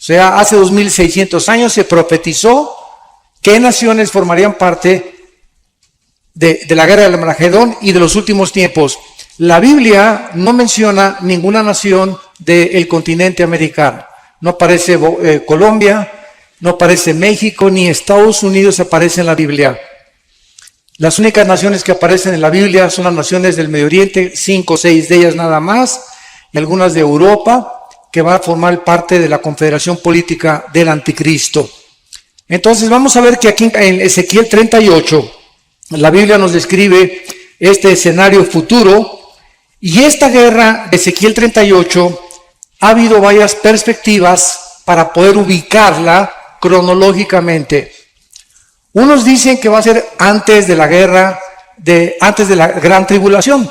sea, hace 2600 años se profetizó qué naciones formarían parte de la guerra del Armagedón y de los últimos tiempos. La Biblia no menciona ninguna nación del continente americano. No aparece Colombia, no aparece México, ni Estados Unidos aparece en la Biblia. Las únicas naciones que aparecen en la Biblia son las naciones del Medio Oriente, 5 o 6 de ellas nada más, y algunas de Europa, que van a formar parte de la confederación política del anticristo. Entonces vamos a ver que aquí en Ezequiel 38, la Biblia nos describe este escenario futuro, y esta guerra de Ezequiel 38 ha habido varias perspectivas para poder ubicarla cronológicamente. Unos dicen que va a ser antes de la guerra, antes de la gran tribulación.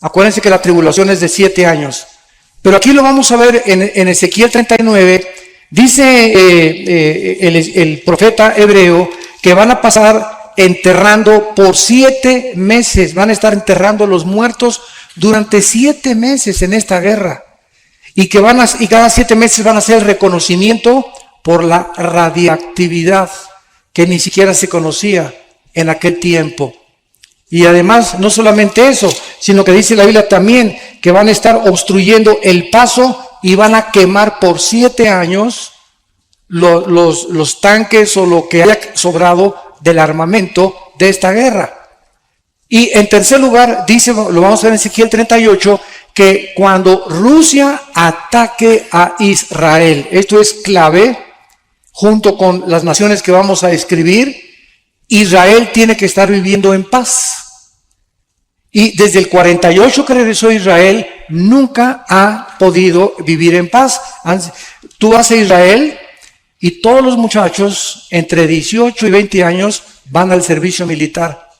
Acuérdense que la tribulación es de 7 años. Pero aquí lo vamos a ver en Ezequiel 39. Dice el profeta hebreo que van a pasar enterrando por 7 meses. Van a estar enterrando a los muertos durante 7 meses en esta guerra. Y cada 7 meses van a hacer el reconocimiento por la radiactividad que ni siquiera se conocía en aquel tiempo. Y además, no solamente eso, sino que dice la Biblia también que van a estar obstruyendo el paso y van a quemar por 7 años los tanques o lo que haya sobrado del armamento de esta guerra. Y en tercer lugar, dice, lo vamos a ver en Ezequiel 38, que cuando Rusia ataque a Israel, esto es clave, junto con las naciones que vamos a describir, Israel tiene que estar viviendo en paz. Y desde el 48 que regresó Israel, nunca ha podido vivir en paz. Tú vas a Israel y todos los muchachos entre 18 y 20 años van al servicio militar.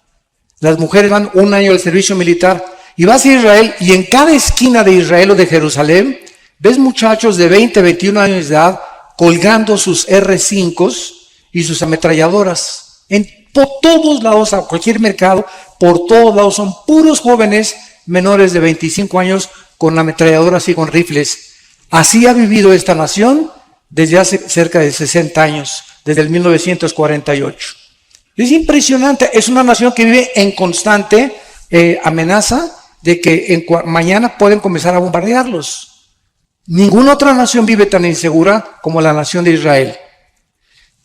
Las mujeres van 1 año al servicio militar. Y vas a Israel y en cada esquina de Israel o de Jerusalén, ves muchachos de 20, 21 años de edad colgando sus R5s y sus ametralladoras. Por todos lados, a cualquier mercado, por todos lados son puros jóvenes menores de 25 años con ametralladoras y con rifles. Así ha vivido esta nación desde hace cerca de 60 años, desde el 1948. Es impresionante, es una nación que vive en constante amenaza de que mañana pueden comenzar a bombardearlos. Ninguna otra nación vive tan insegura como la nación de Israel.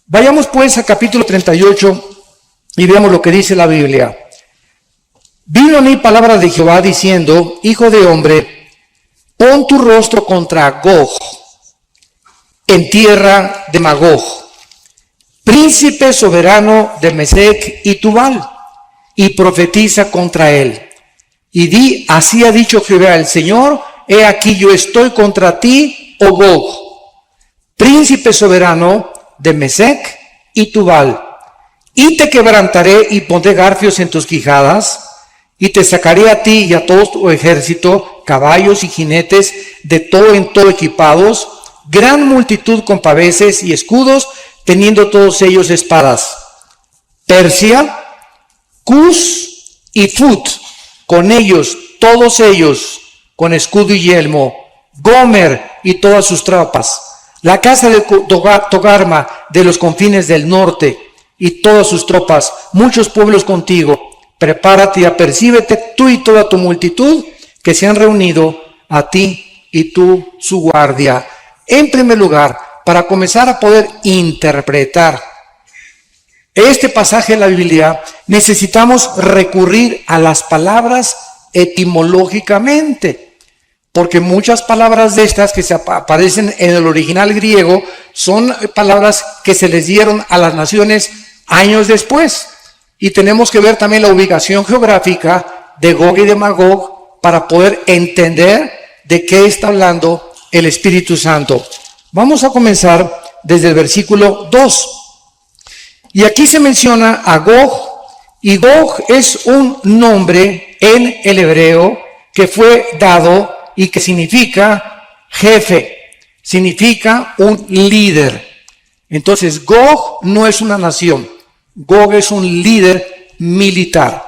Vayamos pues al capítulo 38 y veamos lo que dice la Biblia. Vino a mí palabra de Jehová diciendo, hijo de hombre, pon tu rostro contra Gog, en tierra de Magog, príncipe soberano de Mesec y Tubal, y profetiza contra él. Y di, así ha dicho Jehová el Señor, he aquí yo estoy contra ti, oh Gog, príncipe soberano de Mesec y Tubal, y te quebrantaré y pondré garfios en tus quijadas, y te sacaré a ti y a todo tu ejército, caballos y jinetes, de todo en todo equipados, gran multitud con paveses y escudos, teniendo todos ellos espadas. Persia, Cus y Fut, con ellos, todos ellos, con escudo y yelmo, Gomer y todas sus tropas, la casa de Togarma de los confines del norte y todas sus tropas, muchos pueblos contigo, prepárate y apercíbete tú y toda tu multitud que se han reunido a ti y tú su guardia. En primer lugar, para comenzar a poder interpretar este pasaje de la Biblia, necesitamos recurrir a las palabras etimológicamente, porque muchas palabras de estas que se aparecen en el original griego son palabras que se les dieron a las naciones años después. Y tenemos que ver también la ubicación geográfica de Gog y de Magog para poder entender de qué está hablando el Espíritu Santo. Vamos a comenzar desde el versículo 2. Y aquí se menciona a Gog, y Gog es un nombre en el hebreo que fue dado y que significa jefe, significa un líder. Entonces Gog no es una nación, Gog es un líder militar.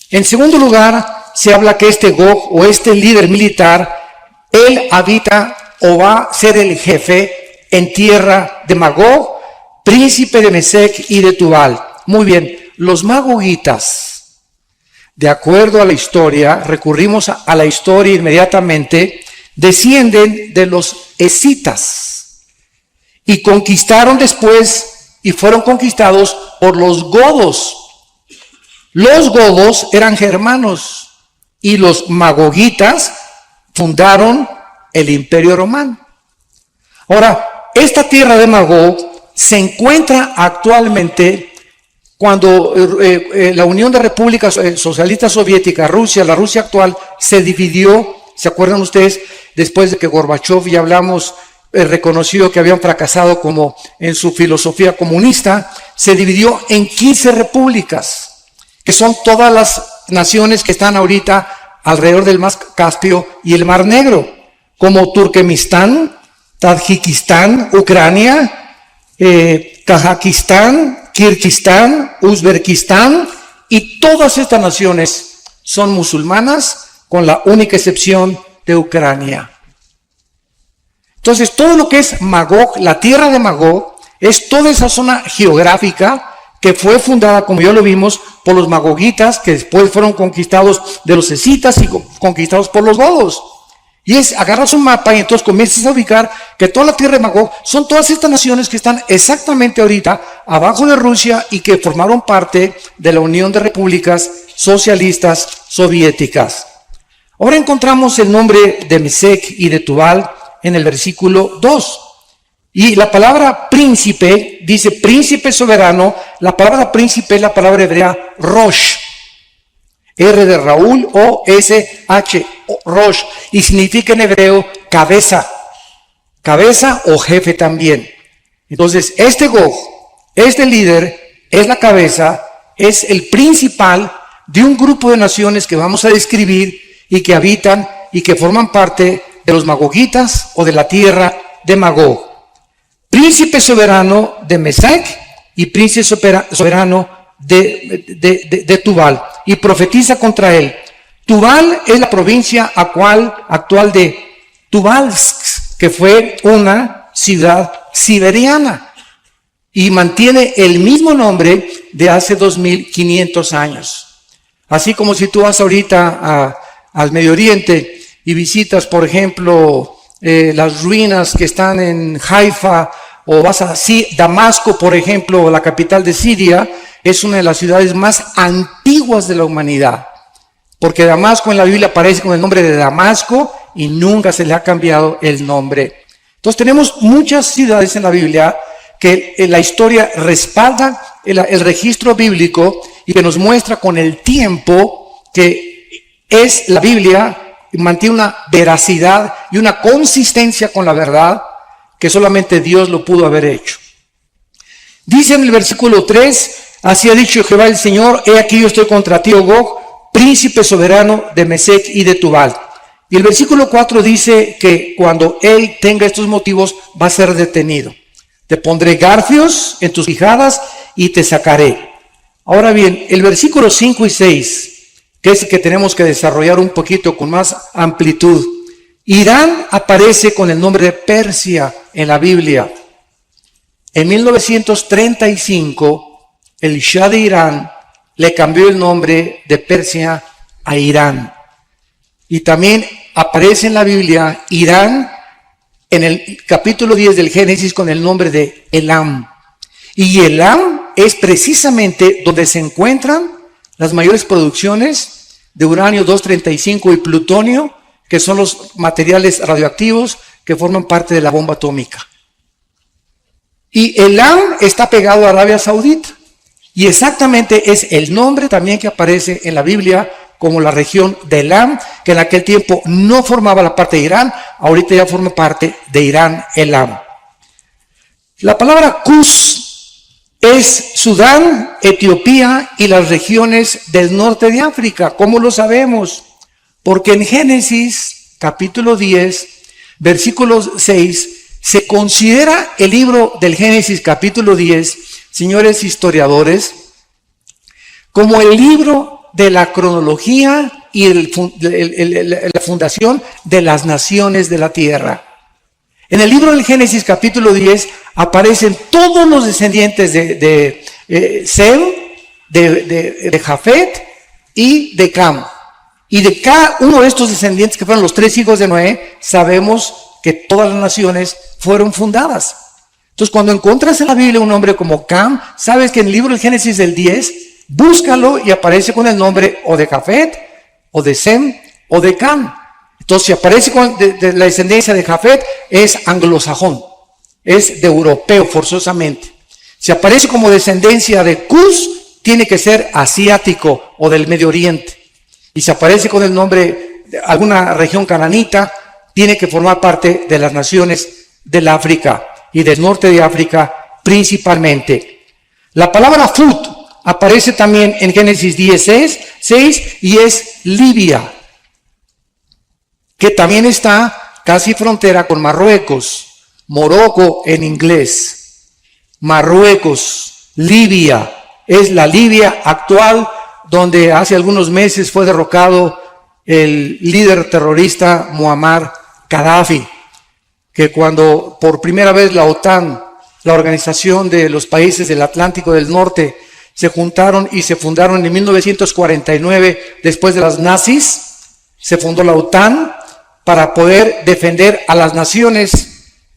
En segundo lugar, se habla que este Gog o este líder militar, él habita o va a ser el jefe en tierra de Magog, príncipe de Mesec y de Tubal. Muy bien, los magogitas, de acuerdo a la historia, recurrimos a la historia inmediatamente, descienden de los escitas y conquistaron después y fueron conquistados por los godos. Los godos eran germanos y los magogitas fundaron el Imperio Romano. Ahora, esta tierra de Magog se encuentra actualmente cuando la Unión de Repúblicas Socialistas Soviéticas, Rusia, la Rusia actual, se dividió. ¿Se acuerdan ustedes? Después de que Gorbachev, ya hablamos, reconoció que habían fracasado como en su filosofía comunista, se dividió en 15 repúblicas, que son todas las naciones que están ahorita alrededor del Mar Caspio y el Mar Negro, como Turkmenistán, Tayikistán, Ucrania, Kazajistán, Kirguistán, Uzbekistán, y todas estas naciones son musulmanas, con la única excepción de Ucrania. Entonces, todo lo que es Magog, la tierra de Magog, es toda esa zona geográfica que fue fundada, como ya lo vimos, por los magogitas, que después fueron conquistados de los escitas y conquistados por los godos. Y es, agarras un mapa y entonces comienzas a ubicar que toda la tierra de Magog son todas estas naciones que están exactamente ahorita abajo de Rusia y que formaron parte de la Unión de Repúblicas Socialistas Soviéticas. Ahora encontramos el nombre de Mesec y de Tubal en el versículo 2. Y la palabra príncipe, dice príncipe soberano. La palabra príncipe es la palabra hebrea Rosh. R de Raúl, O-S-H, Rosh. Y significa en hebreo cabeza. Cabeza o jefe también. Entonces, este Gog, este líder, es la cabeza, es el principal de un grupo de naciones que vamos a describir y que habitan y que forman parte de los magogitas o de la tierra de Magog. Príncipe soberano de Mesec y príncipe soberano de Tubal, y profetiza contra él. Tubal es la provincia actual de Tubalsk, que fue una ciudad siberiana y mantiene el mismo nombre de hace 2500 años. Así como si tú vas ahorita al Medio Oriente y visitas, por ejemplo, las ruinas que están en Haifa, o vas a Damasco, por ejemplo, la capital de Siria, es una de las ciudades más antiguas de la humanidad, porque Damasco en la Biblia aparece con el nombre de Damasco y nunca se le ha cambiado el nombre. Entonces tenemos muchas ciudades en la Biblia que la historia respalda el registro bíblico y que nos muestra con el tiempo que es la Biblia, mantiene una veracidad y una consistencia con la verdad que solamente Dios lo pudo haber hecho. Dice en el versículo 3, así ha dicho Jehová el Señor, he aquí yo estoy contra ti, oh Gog, príncipe soberano de Mesec y de Tubal. Y el versículo 4 dice que cuando él tenga estos motivos va a ser detenido. Te pondré garfios en tus quijadas y te sacaré. Ahora bien, el versículo 5 y 6, que es el que tenemos que desarrollar un poquito con más amplitud. Irán aparece con el nombre de Persia en la Biblia. En 1935, el Shah de Irán le cambió el nombre de Persia a Irán. Y también aparece en la Biblia Irán en el capítulo 10 del Génesis con el nombre de Elam. Y Elam es precisamente donde se encuentran las mayores producciones de uranio 235 y plutonio, que son los materiales radioactivos que forman parte de la bomba atómica. Y Elam está pegado a Arabia Saudita. Y exactamente es el nombre también que aparece en la Biblia como la región de Elam, que en aquel tiempo no formaba la parte de Irán, ahorita ya forma parte de Irán, Elam. La palabra Cus es Sudán, Etiopía y las regiones del norte de África. ¿Cómo lo sabemos? Porque en Génesis, capítulo 10, versículo 6, se considera el libro del Génesis, capítulo 10, señores historiadores, como el libro de la cronología y la fundación de las naciones de la tierra. En el libro del Génesis capítulo 10 aparecen todos los descendientes de Sem, de Jafet y de Cam. Y de cada uno de estos descendientes, que fueron los 3 hijos de Noé, sabemos que todas las naciones fueron fundadas. Entonces, cuando encuentras en la Biblia un nombre como Cam, sabes que en el libro del Génesis del 10, búscalo y aparece con el nombre o de Jafet, o de Sem, o de Cam. Entonces, si aparece con de la descendencia de Jafet, es anglosajón, es de europeo forzosamente. Si aparece como descendencia de Cus, tiene que ser asiático o del Medio Oriente. Y si aparece con el nombre de alguna región cananita, tiene que formar parte de las naciones del África y del norte de África principalmente. La palabra Fut aparece también en Génesis 10:6 y es Libia, que también está casi frontera con Marruecos, Morocco en inglés. Marruecos, Libia, es la Libia actual, donde hace algunos meses fue derrocado el líder terrorista Muammar Gaddafi, que cuando por primera vez la OTAN, la Organización de los Países del Atlántico del Norte, se juntaron y se fundaron en 1949, después de las nazis, se fundó la OTAN para poder defender a las naciones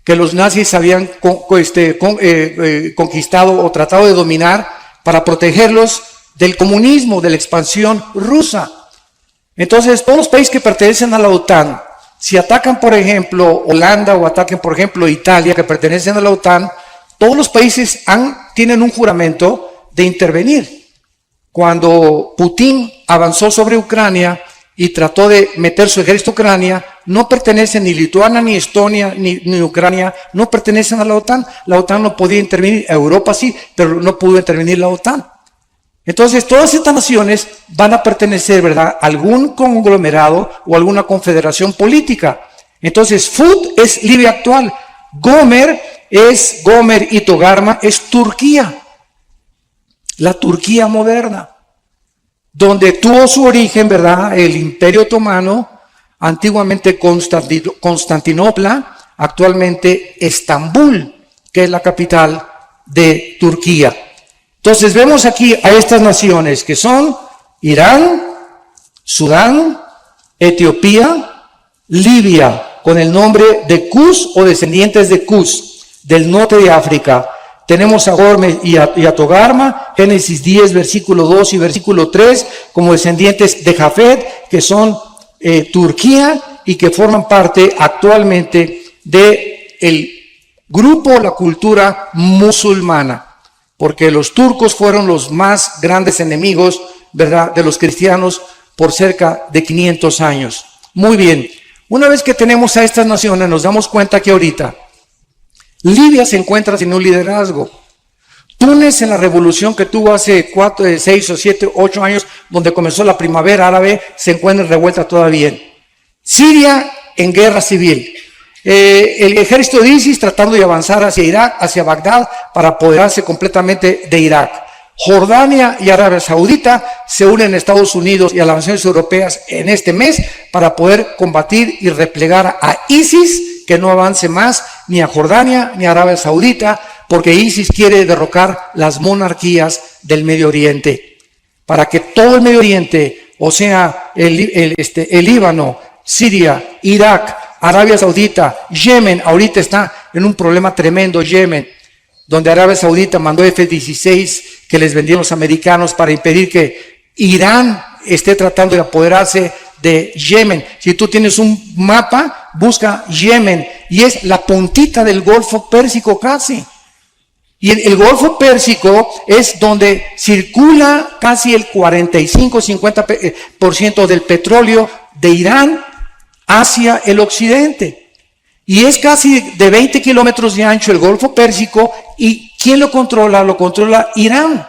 que los nazis habían conquistado o tratado de dominar, para protegerlos del comunismo, de la expansión rusa. Entonces, todos los países que pertenecen a la OTAN, si atacan, por ejemplo, Holanda o ataquen, por ejemplo, Italia, que pertenecen a la OTAN, todos los países tienen un juramento de intervenir. Cuando Putin avanzó sobre Ucrania y trató de meter su ejército a Ucrania, no pertenecen ni Lituania, ni Estonia, ni Ucrania, no pertenecen a la OTAN. La OTAN no podía intervenir, Europa sí, pero no pudo intervenir la OTAN. Entonces, todas estas naciones van a pertenecer, ¿verdad?, a algún conglomerado o alguna confederación política. Entonces, Fut es Libia actual. Gomer y Togarma es Turquía, la Turquía moderna, donde tuvo su origen, ¿verdad?, el Imperio Otomano, antiguamente Constantinopla, actualmente Estambul, que es la capital de Turquía. Entonces vemos aquí a estas naciones que son Irán, Sudán, Etiopía, Libia, con el nombre de Cus o descendientes de Cus, del norte de África. Tenemos a Gomer y a Togarma, Génesis 10, versículo 2 y versículo 3, como descendientes de Jafet, que son Turquía y que forman parte actualmente del grupo, la cultura musulmana, porque los turcos fueron los más grandes enemigos, ¿verdad?, de los cristianos por cerca de 500 años. Muy bien, una vez que tenemos a estas naciones, nos damos cuenta que ahorita Libia se encuentra sin un liderazgo. Túnez, en la revolución que tuvo hace 6 o 7, 8 años, donde comenzó la primavera árabe, se encuentra revuelta todavía. Siria en guerra civil. El ejército de ISIS tratando de avanzar hacia Irak, hacia Bagdad, para apoderarse completamente de Irak. Jordania y Arabia Saudita se unen a Estados Unidos y a las naciones europeas en este mes para poder combatir y replegar a ISIS, que no avance más ni a Jordania ni a Arabia Saudita, porque ISIS quiere derrocar las monarquías del Medio Oriente, para que todo el Medio Oriente, o sea, el Líbano, Siria, Irak, Arabia Saudita, Yemen, ahorita está en un problema tremendo Yemen, donde Arabia Saudita mandó F-16 que les vendieron los americanos para impedir que Irán esté tratando de apoderarse de Yemen. Si tú tienes un mapa, busca Yemen, y es la puntita del Golfo Pérsico casi. Y el Golfo Pérsico es donde circula casi el 45-50% del petróleo de Irán hacia el occidente. Y es casi de 20 kilómetros de ancho el Golfo Pérsico, y ¿quién lo controla? Lo controla Irán.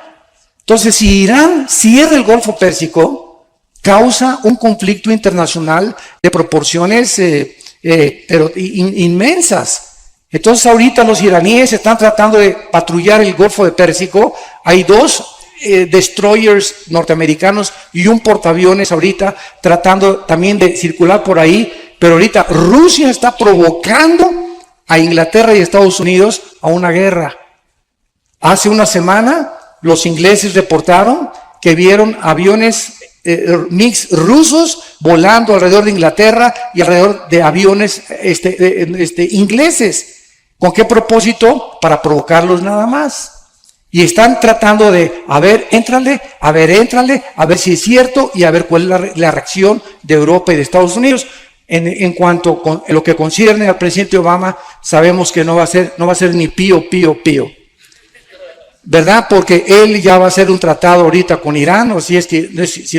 Entonces, si Irán cierra el Golfo Pérsico, causa un conflicto internacional de proporciones pero inmensas. Entonces, ahorita los iraníes están tratando de patrullar el Golfo de Pérsico. Hay 2 destroyers norteamericanos y un portaaviones ahorita tratando también de circular por ahí, pero ahorita Rusia está provocando a Inglaterra y Estados Unidos a una guerra. Hace una semana los ingleses reportaron que vieron aviones MiG rusos volando alrededor de Inglaterra y alrededor de aviones ingleses. ¿Con qué propósito? Para provocarlos nada más. Y están tratando de, a ver, éntrale, a ver si es cierto y a ver cuál es la reacción de Europa y de Estados Unidos. En cuanto a lo que concierne al presidente Obama, sabemos que no va a ser ni pío. ¿Verdad? Porque él ya va a hacer un tratado ahorita con Irán, o si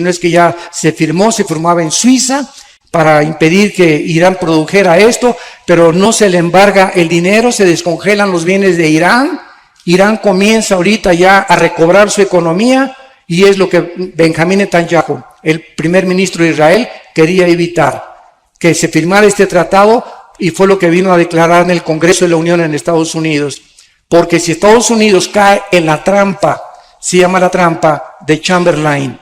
no es que ya se firmaba en Suiza para impedir que Irán produjera esto, pero no se le embarga el dinero, se descongelan los bienes de Irán. Irán comienza ahorita ya a recobrar su economía y es lo que Benjamín Netanyahu, el primer ministro de Israel, quería evitar, que se firmara este tratado, y fue lo que vino a declarar en el Congreso de la Unión en Estados Unidos. Porque si Estados Unidos cae en la trampa, se llama la trampa de Chamberlain.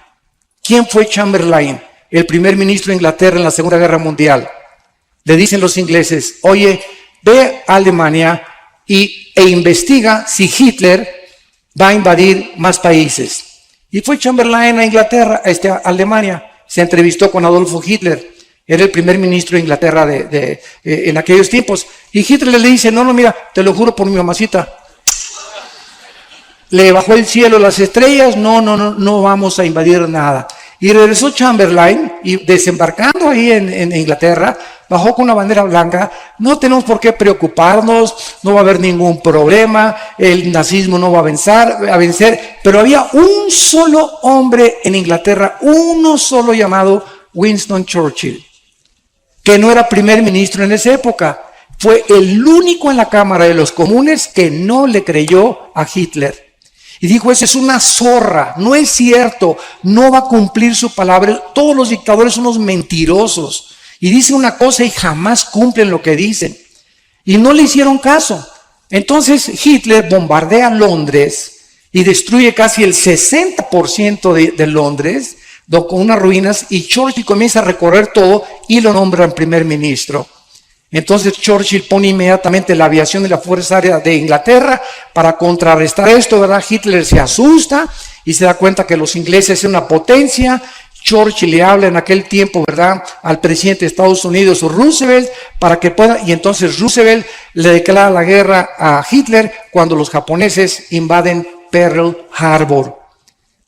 ¿Quién fue Chamberlain? El primer ministro de Inglaterra en la Segunda Guerra Mundial. Le dicen los ingleses, oye, ve a Alemania e investiga si Hitler va a invadir más países. Y fue Chamberlain a Inglaterra, a Alemania, se entrevistó con Adolfo Hitler. Era el primer ministro de Inglaterra en aquellos tiempos. Y Hitler le dice, no, mira, te lo juro por mi mamacita. Le bajó el cielo, las estrellas, no vamos a invadir nada. Y regresó Chamberlain y desembarcando ahí en Inglaterra, bajó con una bandera blanca. No tenemos por qué preocuparnos, no va a haber ningún problema, el nazismo no va a vencer. Pero había un solo hombre en Inglaterra, uno solo llamado Winston Churchill, que no era primer ministro en esa época. Fue el único en la Cámara de los Comunes que no le creyó a Hitler. Y dijo, esa es una zorra, no es cierto, no va a cumplir su palabra. Todos los dictadores son unos mentirosos. Y dicen una cosa y jamás cumplen lo que dicen. Y no le hicieron caso. Entonces Hitler bombardea Londres y destruye casi el 60% de Londres, con unas ruinas, y Churchill comienza a recorrer todo y lo nombran primer ministro. Entonces Churchill pone inmediatamente la aviación de la Fuerza Aérea de Inglaterra para contrarrestar esto, ¿verdad? Hitler se asusta y se da cuenta que los ingleses son una potencia. Churchill le habla en aquel tiempo, ¿verdad?, al presidente de Estados Unidos, Roosevelt, para que pueda, y entonces Roosevelt le declara la guerra a Hitler cuando los japoneses invaden Pearl Harbor,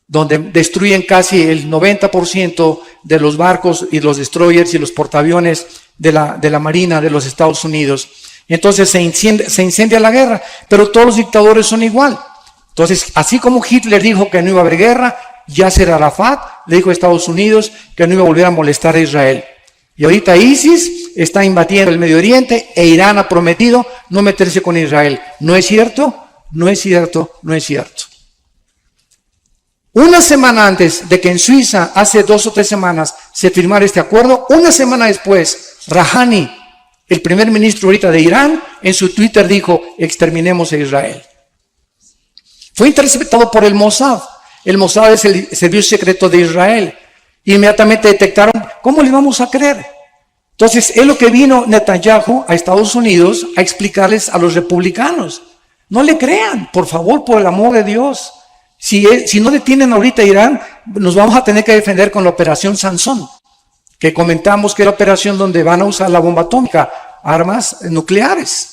donde destruyen casi el 90% de los barcos y los destroyers y los portaaviones de la Marina de los Estados Unidos. Entonces se incendia la guerra, pero todos los dictadores son igual. Entonces, así como Hitler dijo que no iba a haber guerra, Yasser Arafat le dijo a Estados Unidos que no iba a volver a molestar a Israel. Y ahorita ISIS está invadiendo el Medio Oriente e Irán ha prometido no meterse con Israel. ¿No es cierto? No es cierto, no es cierto. Una semana antes de que en Suiza, hace 2 o 3 semanas, se firmara este acuerdo, una semana después, Rouhani, el primer ministro ahorita de Irán, en su Twitter dijo, exterminemos a Israel. Fue interceptado por el Mossad. El Mossad es el servicio secreto de Israel. Inmediatamente detectaron, ¿cómo le vamos a creer? Entonces, es lo que vino Netanyahu a Estados Unidos a explicarles a los republicanos. No le crean, por favor, por el amor de Dios. Si no detienen ahorita a Irán, nos vamos a tener que defender con la operación Sansón, que comentamos que es la operación donde van a usar la bomba atómica, armas nucleares.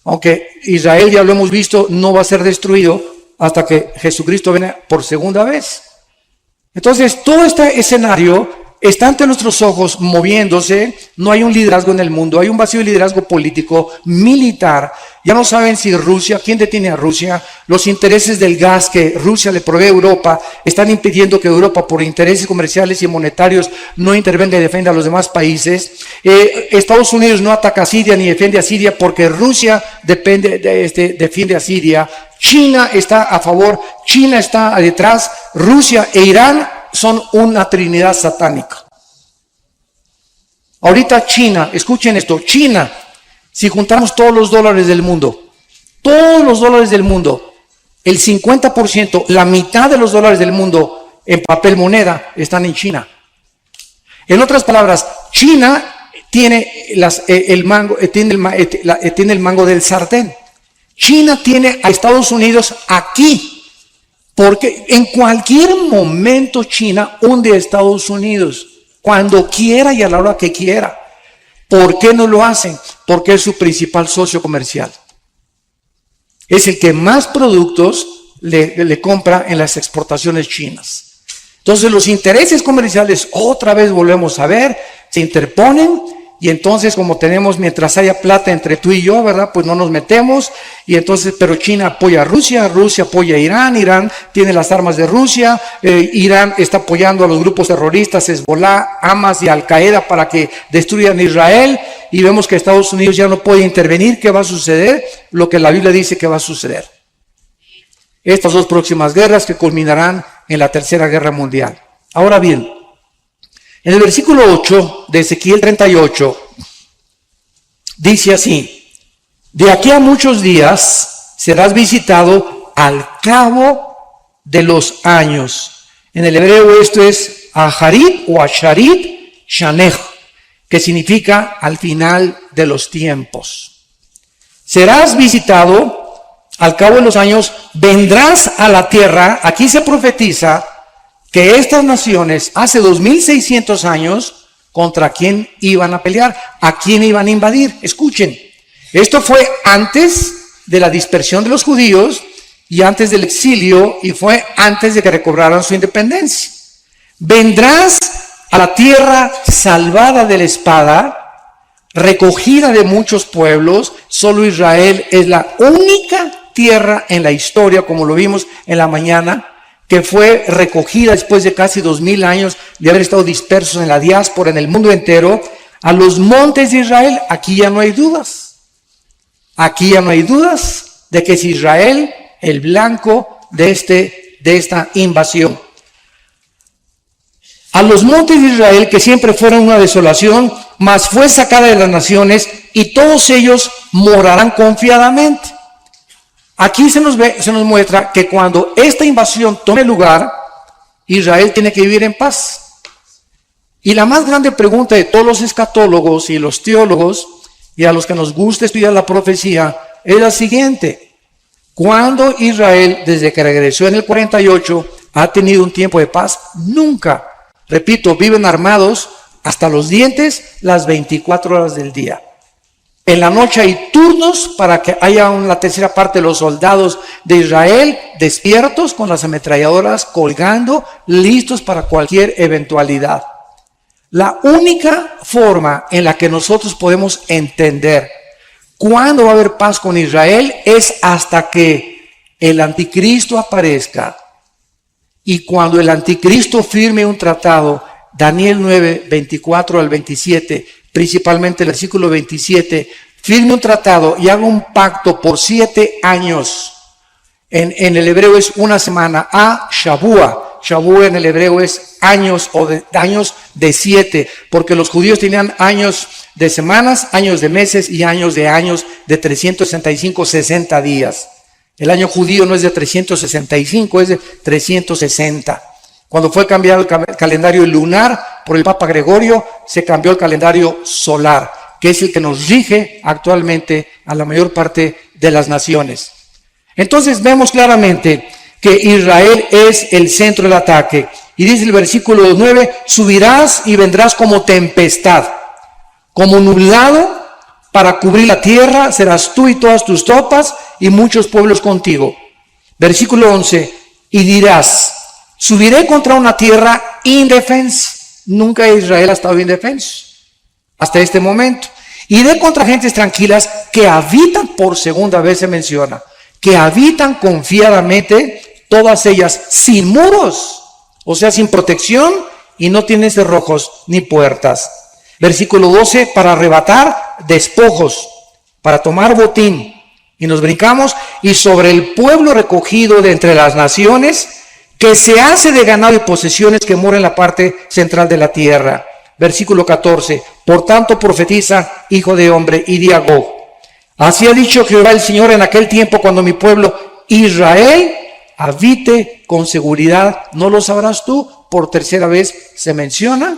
Aunque Israel, ya lo hemos visto, no va a ser destruido hasta que Jesucristo venga por segunda vez. Entonces, todo este escenario está ante nuestros ojos moviéndose. No hay un liderazgo en el mundo, hay un vacío de liderazgo político, militar. Ya no saben si Rusia, quién detiene a Rusia. Los intereses del gas que Rusia le provee a Europa están impidiendo que Europa, por intereses comerciales y monetarios, no intervenga y defienda a los demás países. Estados Unidos no ataca a Siria ni defiende a Siria porque Rusia defiende a Siria. China está a favor, China está detrás, Rusia e Irán son una trinidad satánica. Ahorita China, escuchen esto, China, si juntamos todos los dólares del mundo, el 50%, la mitad de los dólares del mundo en papel moneda están en China. En otras palabras, China tiene el mango del sartén. China tiene a Estados Unidos aquí, porque en cualquier momento China hunde a Estados Unidos, cuando quiera y a la hora que quiera. ¿Por qué no lo hacen? Porque es su principal socio comercial. Es el que más productos le compra en las exportaciones chinas. Entonces los intereses comerciales, otra vez volvemos a ver, se interponen. Y entonces, como tenemos, mientras haya plata entre tú y yo, ¿verdad? Pues no nos metemos. Y entonces, pero China apoya a Rusia, Rusia apoya a Irán, Irán tiene las armas de Rusia, Irán está apoyando a los grupos terroristas, Hezbollah, Hamas y Al-Qaeda para que destruyan Israel. Y vemos que Estados Unidos ya no puede intervenir. ¿Qué va a suceder? Lo que la Biblia dice que va a suceder. Estas dos próximas guerras que culminarán en la Tercera Guerra Mundial. Ahora bien, en el versículo 8 de Ezequiel 38, dice así: de aquí a muchos días serás visitado al cabo de los años. En el hebreo esto es Aharit o Asharit Shanech, que significa al final de los tiempos. Serás visitado al cabo de los años, vendrás a la tierra. Aquí se profetiza que estas naciones hace 2600 años, ¿contra quién iban a pelear? ¿A quién iban a invadir? Escuchen, esto fue antes de la dispersión de los judíos y antes del exilio, y fue antes de que recobraran su independencia. Vendrás a la tierra salvada de la espada, recogida de muchos pueblos. Solo Israel es la única tierra en la historia, como lo vimos en la mañana, que fue recogida después de casi 2000 años de haber estado dispersos en la diáspora, en el mundo entero, a los montes de Israel. Aquí ya no hay dudas. Aquí ya no hay dudas de que es Israel el blanco de esta invasión. A los montes de Israel, que siempre fueron una desolación, mas fue sacada de las naciones, y todos ellos morarán confiadamente. Aquí se nos muestra que cuando esta invasión tome lugar, Israel tiene que vivir en paz. Y la más grande pregunta de todos los escatólogos y los teólogos, y a los que nos gusta estudiar la profecía, es la siguiente: ¿cuándo Israel, desde que regresó en el 48, ha tenido un tiempo de paz? Nunca. Repito, viven armados hasta los dientes las 24 horas del día. En la noche hay turnos para que haya la tercera parte de los soldados de Israel despiertos con las ametralladoras colgando, listos para cualquier eventualidad. La única forma en la que nosotros podemos entender cuándo va a haber paz con Israel es hasta que el anticristo aparezca. Y cuando el anticristo firme un tratado, Daniel 9, 24 al 27, principalmente el versículo 27, firme un tratado y haga un pacto por 7 años. En el hebreo es una semana, a Shabua. Shabua en el hebreo es años o años de 7, porque los judíos tenían años de semanas, años de meses y años de 365, 60 días. El año judío no es de 365, es de 360. Cuando fue cambiado el calendario lunar por el Papa Gregorio, se cambió el calendario solar, que es el que nos rige actualmente a la mayor parte de las naciones. Entonces vemos claramente que Israel es el centro del ataque. Y dice el versículo 9, subirás y vendrás como tempestad, como nublado para cubrir la tierra, serás tú y todas tus tropas y muchos pueblos contigo. Versículo 11, y dirás, subiré contra una tierra indefensa. Nunca Israel ha estado indefenso hasta este momento. Iré contra gentes tranquilas que habitan, por segunda vez se menciona, que habitan confiadamente, todas ellas sin muros, o sea, sin protección, y no tienen cerrojos ni puertas. Versículo 12, para arrebatar despojos, para tomar botín. Y nos brincamos, y sobre el pueblo recogido de entre las naciones, que se hace de ganado y posesiones que mora en la parte central de la tierra. Versículo 14, por tanto profetiza, hijo de hombre, y di a Gog, así ha dicho Jehová el Señor en aquel tiempo cuando mi pueblo Israel habite con seguridad. ¿No lo sabrás tú? Por tercera vez se menciona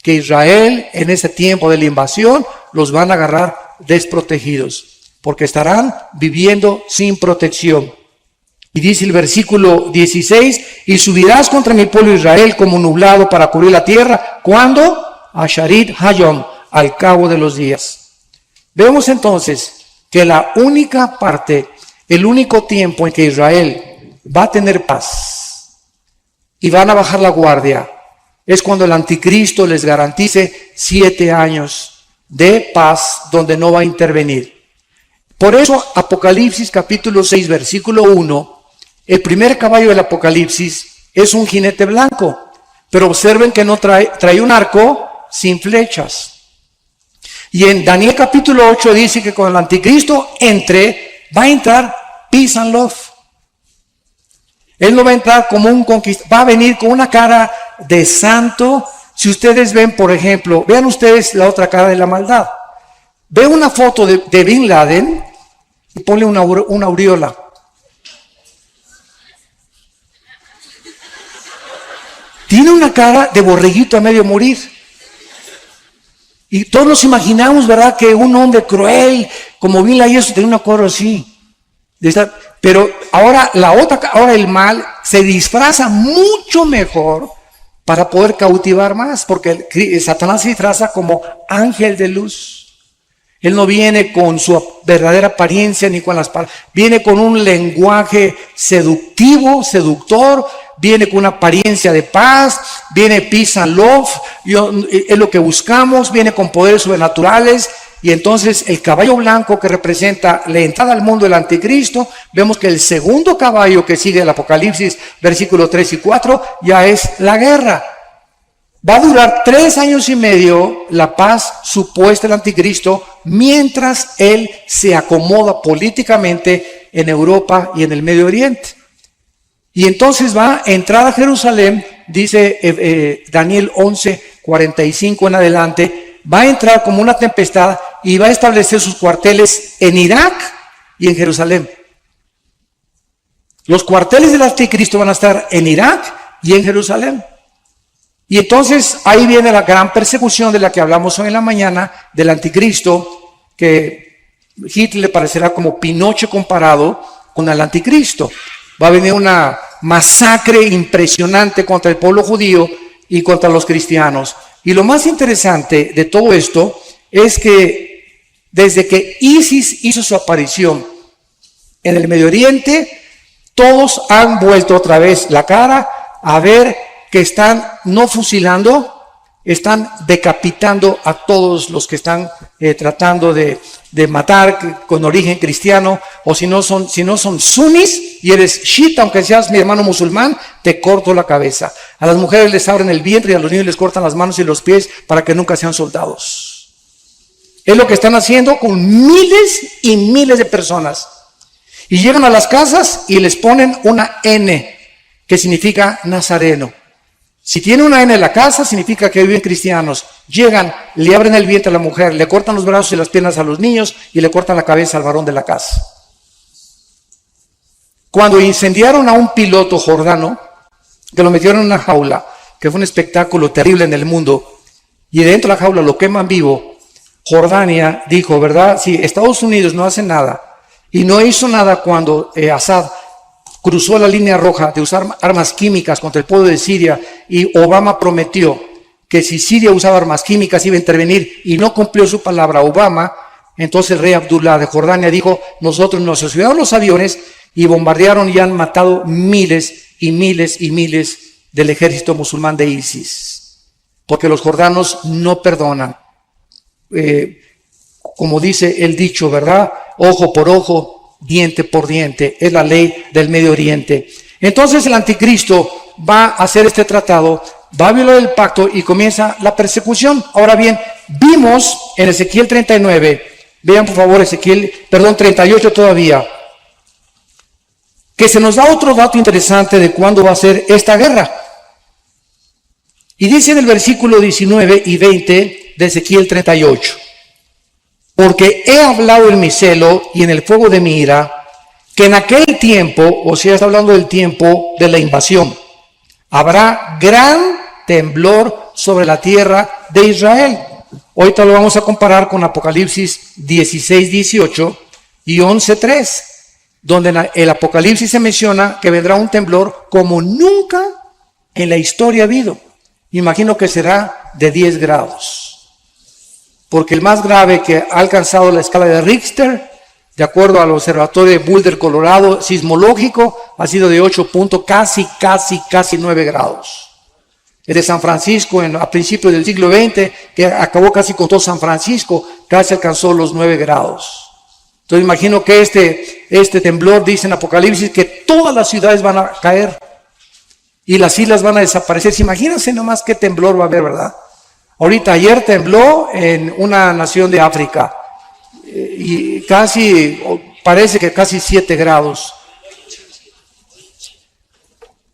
que Israel en ese tiempo de la invasión los van a agarrar desprotegidos, porque estarán viviendo sin protección. Y dice el versículo 16, y subirás contra mi pueblo Israel como nublado para cubrir la tierra. ¿Cuándo? A Sharit Hayom, al cabo de los días. Vemos entonces que la única parte, el único tiempo en que Israel va a tener paz y van a bajar la guardia, es cuando el anticristo les garantice 7 años de paz donde no va a intervenir. Por eso Apocalipsis capítulo 6 versículo 1, el primer caballo del Apocalipsis es un jinete blanco, pero observen que no trae un arco sin flechas. Y en Daniel capítulo 8 dice que cuando el anticristo va a entrar peace and love. Él no va a entrar como un conquistador, va a venir con una cara de santo. Si ustedes ven, por ejemplo, vean ustedes la otra cara de la maldad. Ve una foto de Bin Laden y ponle una aureola. Tiene una cara de borreguito a medio morir. Y todos nos imaginamos, ¿verdad?, que un hombre cruel, como Bin Laden, tenía una cara así. Pero ahora el mal se disfraza mucho mejor para poder cautivar más, porque Satanás se disfraza como ángel de luz. Él no viene con su verdadera apariencia ni con las palabras, viene con un lenguaje seductor, viene con una apariencia de paz, viene peace and love, es lo que buscamos, viene con poderes sobrenaturales. Y entonces el caballo blanco que representa la entrada al mundo del anticristo, vemos que el segundo caballo que sigue el Apocalipsis, versículos 3 y 4, ya es la guerra. Va a durar 3 años y medio la paz supuesta del anticristo, mientras él se acomoda políticamente en Europa y en el Medio Oriente. Y entonces va a entrar a Jerusalén, dice Daniel 11:45 en adelante, va a entrar como una tempestad y va a establecer sus cuarteles en Irak y en Jerusalén. Los cuarteles del anticristo van a estar en Irak y en Jerusalén. Y entonces ahí viene la gran persecución de la que hablamos hoy en la mañana, del anticristo, que Hitler le parecerá como Pinocho comparado con el anticristo. Va a venir una masacre impresionante contra el pueblo judío y contra los cristianos. Y lo más interesante de todo esto es que desde que ISIS hizo su aparición en el Medio Oriente, todos han vuelto otra vez la cara a ver que están no fusilando, están decapitando a todos los que están tratando de matar con origen cristiano, o si no son sunnis y eres shiita, aunque seas mi hermano musulmán, te corto la cabeza. A las mujeres les abren el vientre y a los niños les cortan las manos y los pies para que nunca sean soldados. Es lo que están haciendo con miles y miles de personas. Y llegan a las casas y les ponen una N, que significa nazareno. Si tiene una N en la casa, significa que viven cristianos. Llegan, le abren el vientre a la mujer, le cortan los brazos y las piernas a los niños y le cortan la cabeza al varón de la casa. Cuando incendiaron a un piloto jordano, que lo metieron en una jaula, que fue un espectáculo terrible en el mundo, y dentro de la jaula lo queman vivo, Jordania dijo, ¿verdad? Si Estados Unidos no hace nada, y no hizo nada cuando Assad cruzó la línea roja de usar armas químicas contra el pueblo de Siria, y Obama prometió que si Siria usaba armas químicas iba a intervenir, y no cumplió su palabra Obama, entonces el rey Abdullah de Jordania dijo, nosotros nos subieron los aviones y bombardearon y han matado miles y miles y miles del ejército musulmán de ISIS, porque los jordanos no perdonan. Como dice el dicho, ¿verdad? Ojo por ojo, diente por diente, es la ley del Medio Oriente. Entonces el anticristo va a hacer este tratado, va a violar el pacto y comienza la persecución. Ahora bien, vimos en Ezequiel 39, vean por favor 38 todavía, que se nos da otro dato interesante de cuándo va a ser esta guerra. Y dice en el versículo 19 y 20 de Ezequiel 38, porque he hablado en mi celo y en el fuego de mi ira, que en aquel tiempo, o sea, está hablando del tiempo de la invasión, habrá gran temblor sobre la tierra de Israel. Ahorita lo vamos a comparar con Apocalipsis 16, 18 y 11, 3, donde en el Apocalipsis se menciona que vendrá un temblor como nunca en la historia ha habido. Imagino que será de 10 grados. Porque el más grave que ha alcanzado la escala de Richter, de acuerdo al observatorio de Boulder, Colorado, sismológico, ha sido de 8 puntos, casi 9 grados. El de San Francisco a principios del siglo XX, que acabó casi con todo San Francisco, casi alcanzó los 9 grados. Entonces imagino que este temblor, dice en Apocalipsis, que todas las ciudades van a caer y las islas van a desaparecer. Imagínense nomás qué temblor va a haber, ¿verdad? Ahorita, ayer tembló en una nación de África y parece que casi 7 grados.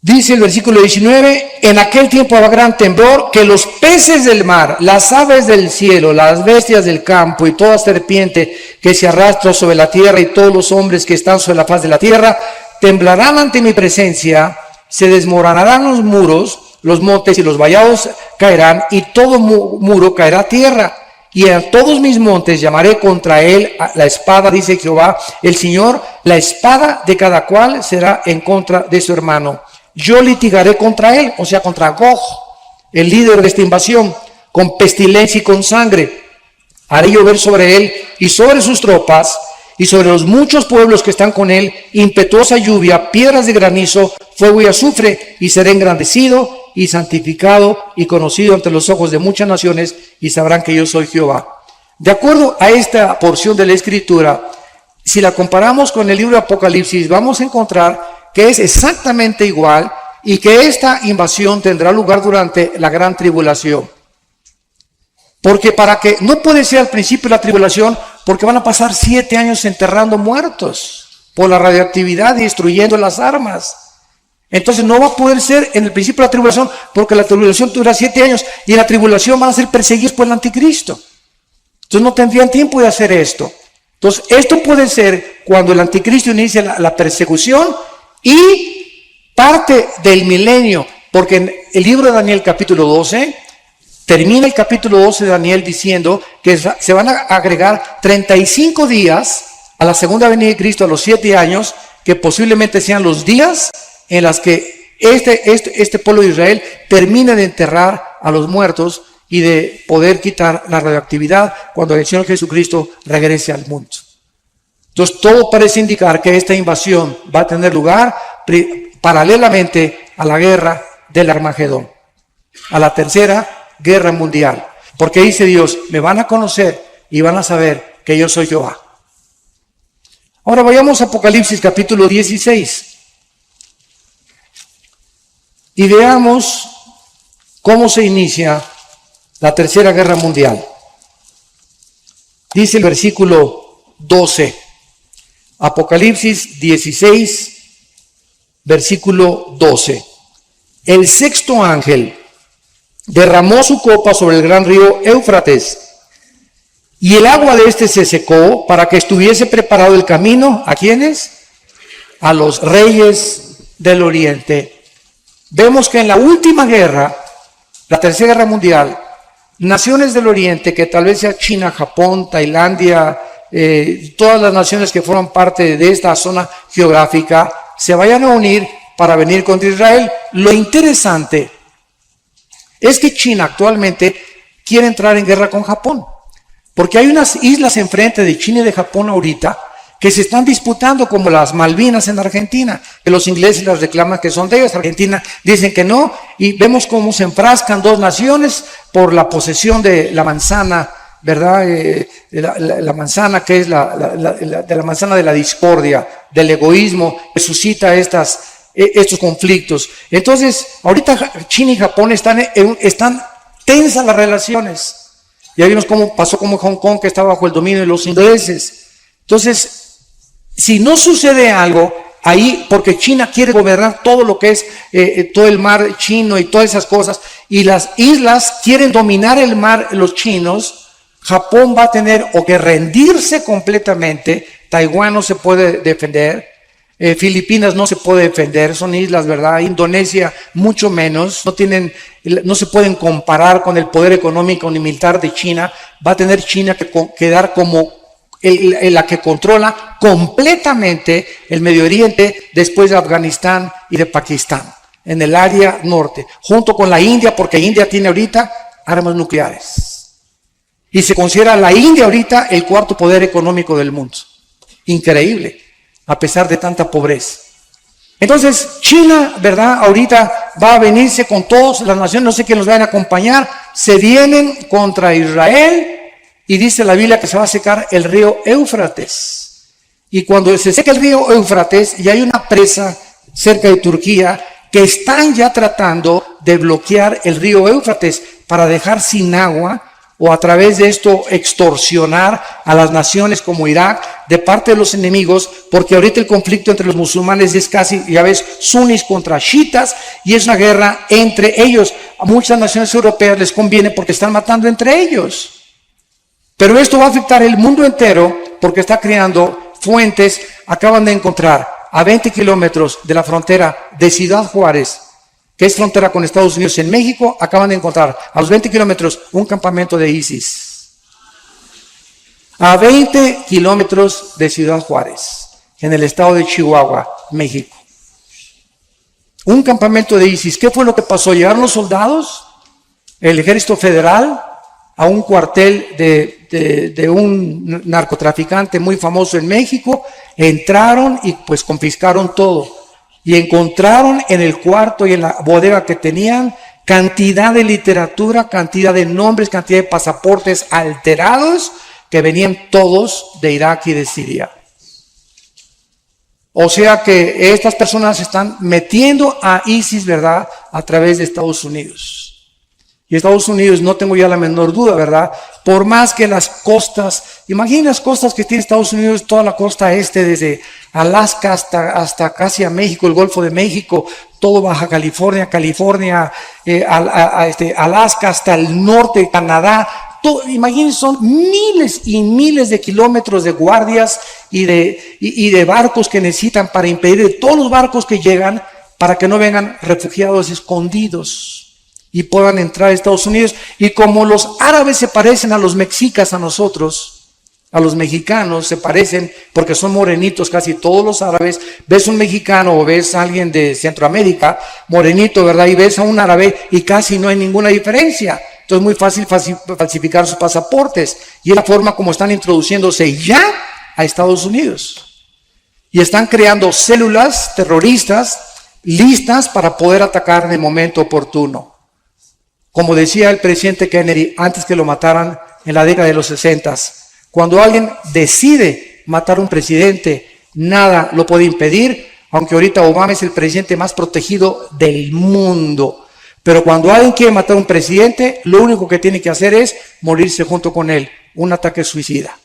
Dice el versículo 19, en aquel tiempo habrá gran temblor, que los peces del mar, las aves del cielo, las bestias del campo y toda serpiente que se arrastra sobre la tierra y todos los hombres que están sobre la faz de la tierra, temblarán ante mi presencia, se desmoronarán los muros, los montes y los vallados caerán y todo muro caerá a tierra. Y a todos mis montes llamaré contra él la espada, dice Jehová, el Señor, la espada de cada cual será en contra de su hermano. Yo litigaré contra él, o sea, contra Gog, el líder de esta invasión, con pestilencia y con sangre. Haré llover sobre él y sobre sus tropas y sobre los muchos pueblos que están con él, impetuosa lluvia, piedras de granizo, fuego y azufre, y seré engrandecido y santificado y conocido ante los ojos de muchas naciones, y sabrán que yo soy Jehová. De acuerdo a esta porción de la Escritura, si la comparamos con el libro de Apocalipsis, vamos a encontrar que es exactamente igual y que esta invasión tendrá lugar durante la gran tribulación. Porque no puede ser al principio de la tribulación, porque van a pasar 7 años enterrando muertos por la radioactividad y destruyendo las armas. Entonces no va a poder ser en el principio de la tribulación, porque la tribulación dura 7 años y en la tribulación van a ser perseguidos por el anticristo. Entonces no tendrían tiempo de hacer esto. Entonces esto puede ser cuando el anticristo inicia la persecución y parte del milenio, porque en el libro de Daniel capítulo 12, termina el capítulo 12 de Daniel diciendo que se van a agregar 35 días a la segunda venida de Cristo, a los 7 años, que posiblemente sean los días en los que este pueblo de Israel termine de enterrar a los muertos y de poder quitar la radioactividad cuando el Señor Jesucristo regrese al mundo. Entonces todo parece indicar que esta invasión va a tener lugar paralelamente a la guerra del Armagedón, a la tercera guerra mundial. Porque dice Dios, me van a conocer y van a saber que yo soy Jehová. Ahora vayamos a Apocalipsis capítulo 16 y veamos cómo se inicia la tercera guerra mundial. Dice el versículo 12. Apocalipsis 16, versículo 12. El sexto ángel derramó su copa sobre el gran río Éufrates, y el agua de este se secó para que estuviese preparado el camino. ¿A quiénes? A los reyes del oriente. Vemos que en la última guerra, la tercera guerra mundial, naciones del oriente, que tal vez sea China, Japón, Tailandia, todas las naciones que forman parte de esta zona geográfica, se vayan a unir para venir contra Israel. Lo interesante es que China actualmente quiere entrar en guerra con Japón, porque hay unas islas enfrente de China y de Japón ahorita que se están disputando, como las Malvinas en Argentina, que los ingleses las reclaman que son de ellos, Argentina dicen que no, y vemos cómo se enfrascan dos naciones por la posesión de la manzana, ¿verdad? La manzana que es la manzana de la discordia, del egoísmo, que suscita estos conflictos. Entonces, ahorita China y Japón están tensas las relaciones. Ya vimos cómo pasó como Hong Kong, que estaba bajo el dominio de los ingleses. Entonces, si no sucede algo ahí, porque China quiere gobernar todo lo que es todo el mar chino y todas esas cosas, y las islas quieren dominar el mar, los chinos, Japón va a tener o que rendirse completamente. Taiwán no se puede defender, Filipinas no se puede defender, son islas, ¿verdad? Indonesia mucho menos, no se pueden comparar con el poder económico ni militar de China. Va a tener China que quedar como la que controla completamente el Medio Oriente después de Afganistán y de Pakistán, en el área norte, junto con la India, porque India tiene ahorita armas nucleares. Y se considera la India ahorita el cuarto poder económico del mundo. Increíble, a pesar de tanta pobreza. Entonces, China, ¿verdad? Ahorita va a venirse con todas las naciones, no sé quién los van a acompañar, se vienen contra Israel y dice la Biblia que se va a secar el río Éufrates. Y cuando se seca el río Éufrates y hay una presa cerca de Turquía que están ya tratando de bloquear el río Éufrates para dejar sin agua o a través de esto extorsionar a las naciones como Irak de parte de los enemigos, porque ahorita el conflicto entre los musulmanes es casi, ya ves, sunis contra chiitas, y es una guerra entre ellos. A muchas naciones europeas les conviene porque están matando entre ellos. Pero esto va a afectar el mundo entero porque está creando fuentes. Acaban de encontrar a 20 kilómetros de la frontera de Ciudad Juárez, que es frontera con Estados Unidos en México, acaban de encontrar a los 20 kilómetros un campamento de ISIS. A 20 kilómetros de Ciudad Juárez, en el estado de Chihuahua, México. Un campamento de ISIS. ¿Qué fue lo que pasó? Llegaron los soldados, el ejército federal, a un cuartel de un narcotraficante muy famoso en México, entraron y pues confiscaron todo. Y encontraron en el cuarto y en la bodega que tenían cantidad de literatura, cantidad de nombres, cantidad de pasaportes alterados que venían todos de Irak y de Siria. O sea que estas personas están metiendo a ISIS, ¿verdad?, a través de Estados Unidos. Y Estados Unidos, no tengo ya la menor duda, ¿verdad? Por más que las costas, imagina las costas que tiene Estados Unidos, toda la costa este, desde Alaska hasta casi a México, el Golfo de México, todo Baja California, Alaska hasta el norte de Canadá. Imagínense, son miles y miles de kilómetros de guardias y de barcos que necesitan para impedir todos los barcos que llegan para que no vengan refugiados escondidos y puedan entrar a Estados Unidos. Y como los árabes se parecen a los mexicas, a nosotros, a los mexicanos se parecen porque son morenitos casi todos los árabes. Ves un mexicano o ves a alguien de Centroamérica, morenito, ¿verdad? Y ves a un árabe y casi no hay ninguna diferencia. Entonces es muy fácil falsificar sus pasaportes. Y es la forma como están introduciéndose ya a Estados Unidos. Y están creando células terroristas listas para poder atacar en el momento oportuno. Como decía el presidente Kennedy antes que lo mataran en la década de los 60, cuando alguien decide matar a un presidente, nada lo puede impedir, aunque ahorita Obama es el presidente más protegido del mundo. Pero cuando alguien quiere matar a un presidente, lo único que tiene que hacer es morirse junto con él. Un ataque suicida.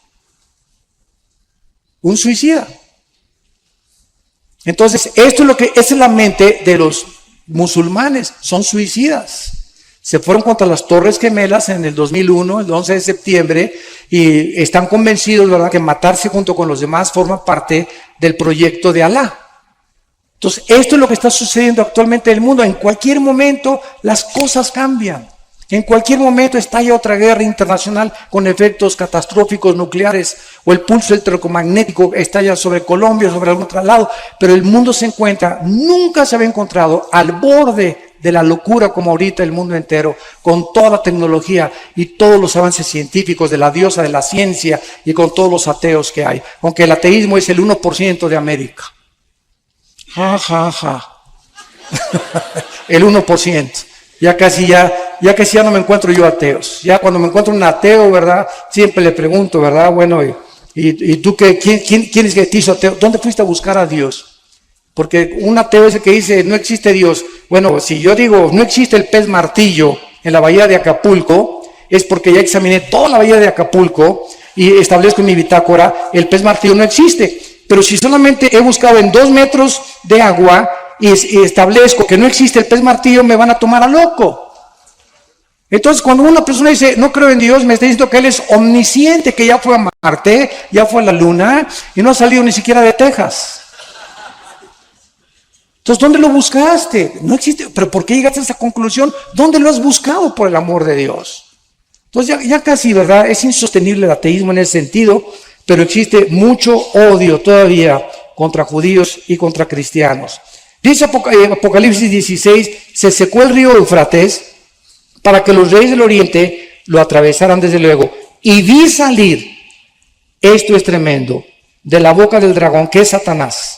Un suicida. Entonces, esto es lo que esa es la mente de los musulmanes, son suicidas. Se fueron contra las Torres Gemelas en el 2001, el 11 de septiembre, y están convencidos, ¿verdad?, que matarse junto con los demás forma parte del proyecto de Alá. Entonces, esto es lo que está sucediendo actualmente en el mundo. En cualquier momento las cosas cambian. En cualquier momento estalla otra guerra internacional con efectos catastróficos nucleares, o el pulso electromagnético estalla sobre Colombia, sobre algún otro lado, pero el mundo se encuentra, nunca se había encontrado al borde de la locura como ahorita el mundo entero, con toda la tecnología y todos los avances científicos de la diosa de la ciencia y con todos los ateos que hay, aunque el ateísmo es el 1% de América. Ja, ja, ja. El 1%. Ya casi ya no me encuentro yo ateos. Ya cuando me encuentro un ateo, ¿verdad?, siempre le pregunto, ¿verdad? Bueno, ¿y tú qué? ¿Quién es que te hizo ateo? ¿Dónde fuiste a buscar a Dios? Porque un ateo es el que dice, no existe Dios. Bueno, si yo digo, no existe el pez martillo en la bahía de Acapulco, es porque ya examiné toda la bahía de Acapulco y establezco en mi bitácora, el pez martillo no existe. Pero si solamente he buscado en 2 metros de agua y establezco que no existe el pez martillo, me van a tomar a loco. Entonces, cuando una persona dice, no creo en Dios, me está diciendo que Él es omnisciente, que ya fue a Marte, ya fue a la Luna y no ha salido ni siquiera de Texas. Entonces, ¿dónde lo buscaste? No existe. ¿Pero por qué llegaste a esa conclusión? ¿Dónde lo has buscado, por el amor de Dios? Entonces, ya casi, ¿verdad? Es insostenible el ateísmo en ese sentido, pero existe mucho odio todavía contra judíos y contra cristianos. Dice Apocalipsis 16, se secó el río Eufrates para que los reyes del oriente lo atravesaran desde luego. Y vi salir, esto es tremendo, de la boca del dragón, que es Satanás,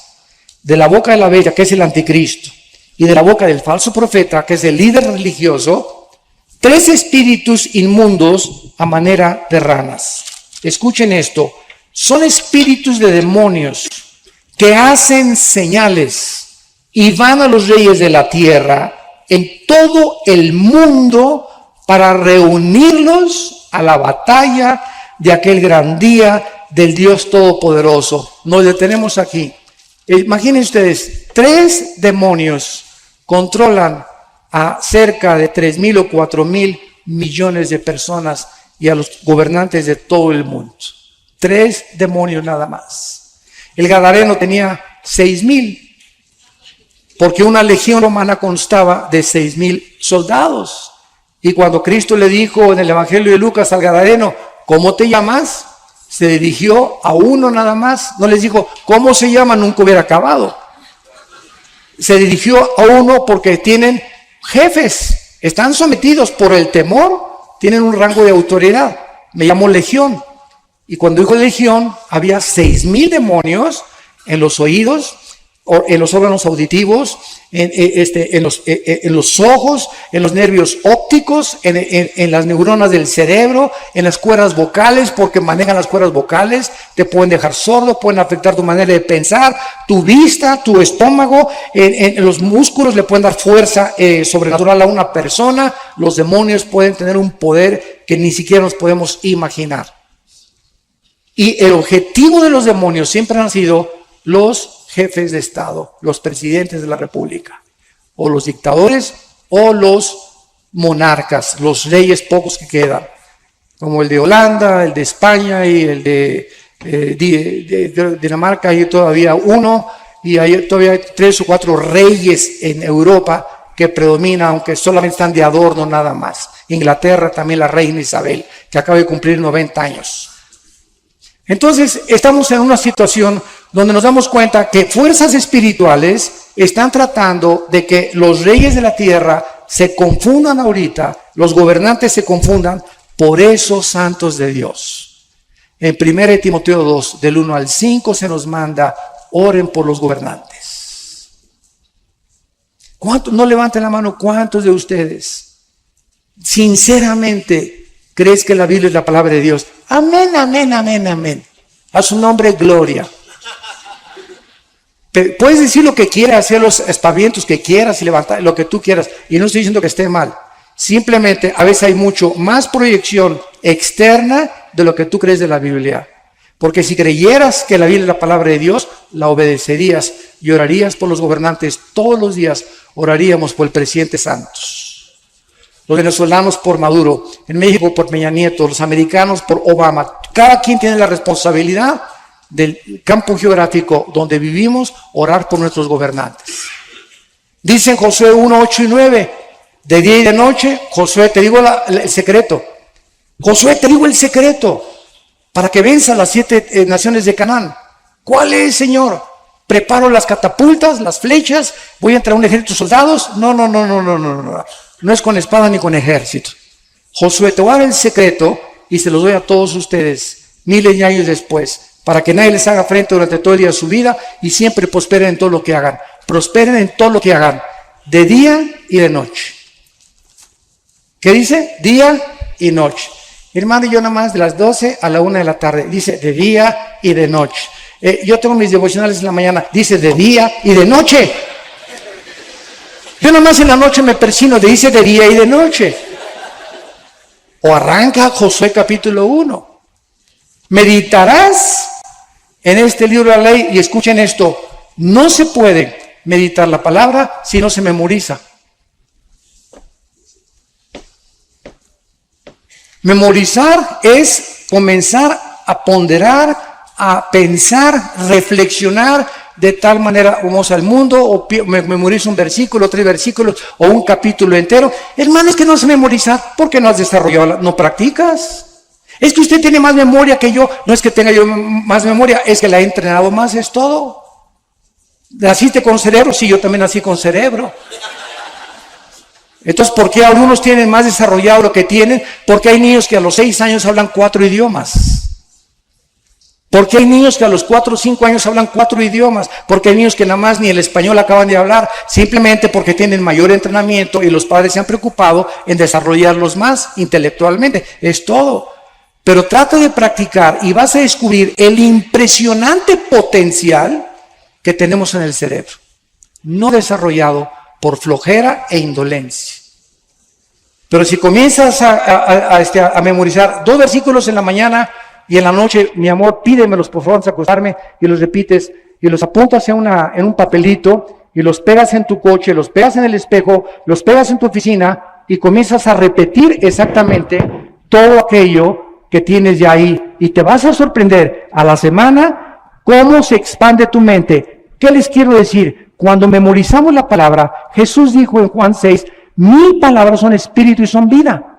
de la boca de la bestia, que es el anticristo, y de la boca del falso profeta, que es el líder religioso, 3 espíritus inmundos a manera de ranas. Escuchen esto, son espíritus de demonios que hacen señales y van a los reyes de la tierra en todo el mundo para reunirlos a la batalla de aquel gran día del Dios Todopoderoso. Nos detenemos aquí. Imaginen ustedes, 3 demonios controlan a cerca de 3,000 o 4,000 millones de personas y a los gobernantes de todo el mundo. 3 demonios nada más. El Gadareno tenía 6,000, porque una legión romana constaba de 6,000 soldados. Y cuando Cristo le dijo en el Evangelio de Lucas al Gadareno, ¿cómo te llamas?, se dirigió a uno nada más. No les dijo, ¿cómo se llama? Nunca hubiera acabado. Se dirigió a uno porque tienen jefes, están sometidos por el temor, tienen un rango de autoridad. Me llamó legión. Y cuando dijo legión, había 6,000 demonios en los oídos, en los órganos auditivos, en los ojos, en los nervios ópticos, en las neuronas del cerebro, en las cuerdas vocales, porque manejan las cuerdas vocales, te pueden dejar sordo, pueden afectar tu manera de pensar, tu vista, tu estómago, en los músculos le pueden dar fuerza sobrenatural a una persona. Los demonios pueden tener un poder que ni siquiera nos podemos imaginar. Y el objetivo de los demonios siempre han sido los jefes de Estado, los presidentes de la República, o los dictadores, o los monarcas, los reyes pocos que quedan, como el de Holanda, el de España y el de Dinamarca. Hay todavía uno, y hay todavía 3 o 4 reyes en Europa que predominan, aunque solamente están de adorno nada más. Inglaterra también, la reina Isabel, que acaba de cumplir 90 años. Entonces, estamos en una situación donde nos damos cuenta que fuerzas espirituales están tratando de que los reyes de la tierra se confundan ahorita, los gobernantes se confundan por esos santos de Dios. En 1 Timoteo 2, del 1 al 5, se nos manda, oren por los gobernantes. ¿Cuántos? No levanten la mano, ¿cuántos de ustedes sinceramente crees que la Biblia es la palabra de Dios? Amén, amén, amén, amén. A su nombre, gloria. Puedes decir lo que quieras, hacer los espavientos que quieras y levantar lo que tú quieras. Y no estoy diciendo que esté mal. Simplemente a veces hay mucho más proyección externa de lo que tú crees de la Biblia. Porque si creyeras que la Biblia es la palabra de Dios, la obedecerías y orarías por los gobernantes. Todos los días oraríamos por el presidente Santos. Los venezolanos por Maduro, en México por Peña Nieto, los americanos por Obama. Cada quien tiene la responsabilidad del campo geográfico donde vivimos, orar por nuestros gobernantes. Dicen Josué 1, 8 y 9, de día y de noche, Josué, te digo el secreto. Josué, te digo el secreto, para que venzas las 7 naciones de Canaán. ¿Cuál es, Señor? Preparo las catapultas, las flechas, voy a entrar a un ejército de soldados. No. No es con espada ni con ejército. Josué, te voy a dar el secreto y se los doy a todos ustedes, miles de años después, para que nadie les haga frente durante todo el día de su vida y siempre prosperen en todo lo que hagan. Prosperen en todo lo que hagan, de día y de noche. ¿Qué dice? Día y noche. Hermano, yo nada más de las 12 a la 1 de la tarde. Dice de día y de noche. Yo tengo mis devocionales en la mañana. Dice de día y de noche. Yo nada más en la noche me persino. Dice de día y de noche. O arranca Josué capítulo 1. Meditarás en este libro de la ley. Y escuchen esto. No se puede meditar la palabra si no se memoriza. Memorizar es comenzar a ponderar, a pensar, reflexionar, de tal manera vamos al mundo, o memorizo un versículo, 3 versículos, o un capítulo entero. Hermano, es que no se memoriza porque no has desarrollado, no practicas. Es que usted tiene más memoria que yo. No es que tenga yo más memoria, es que la he entrenado más, es todo. ¿Naciste con cerebro? Sí, yo también nací con cerebro. Entonces, ¿por qué algunos tienen más desarrollado lo que tienen? Porque hay niños que a los 6 años hablan 4 idiomas. Porque hay niños que a los 4 o 5 años hablan 4 idiomas. Porque hay niños que nada más ni el español acaban de hablar. Simplemente porque tienen mayor entrenamiento y los padres se han preocupado en desarrollarlos más intelectualmente. Es todo. Pero trata de practicar y vas a descubrir el impresionante potencial que tenemos en el cerebro. No desarrollado por flojera e indolencia. Pero si comienzas a memorizar 2 versículos en la mañana y en la noche, mi amor, pídemelos por favor antes de acostarme, y los repites y los apuntas en un papelito y los pegas en tu coche, los pegas en el espejo, los pegas en tu oficina y comienzas a repetir exactamente todo aquello que tienes ya ahí, y te vas a sorprender a la semana cómo se expande tu mente. ¿Qué les quiero decir? Cuando memorizamos la palabra, Jesús dijo en Juan 6, mis palabras son espíritu y son vida.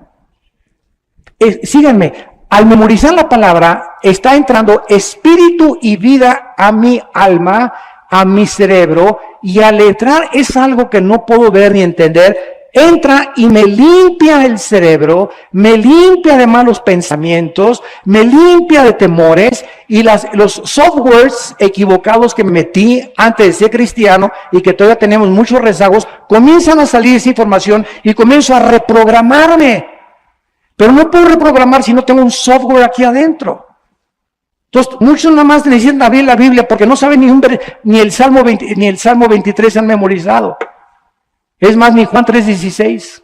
Síganme, al memorizar la palabra, está entrando espíritu y vida a mi alma, a mi cerebro, y al entrar es algo que no puedo ver ni entender, entra y me limpia el cerebro, me limpia de malos pensamientos, me limpia de temores, y los softwares equivocados que me metí antes de ser cristiano y que todavía tenemos muchos rezagos, comienzan a salir esa información y comienzo a reprogramarme. Pero no puedo reprogramar si no tengo un software aquí adentro. Entonces, muchos nada más necesitan abrir la Biblia porque no saben ni el Salmo 20, ni el Salmo 23 han memorizado. Es más, ni Juan 3:16.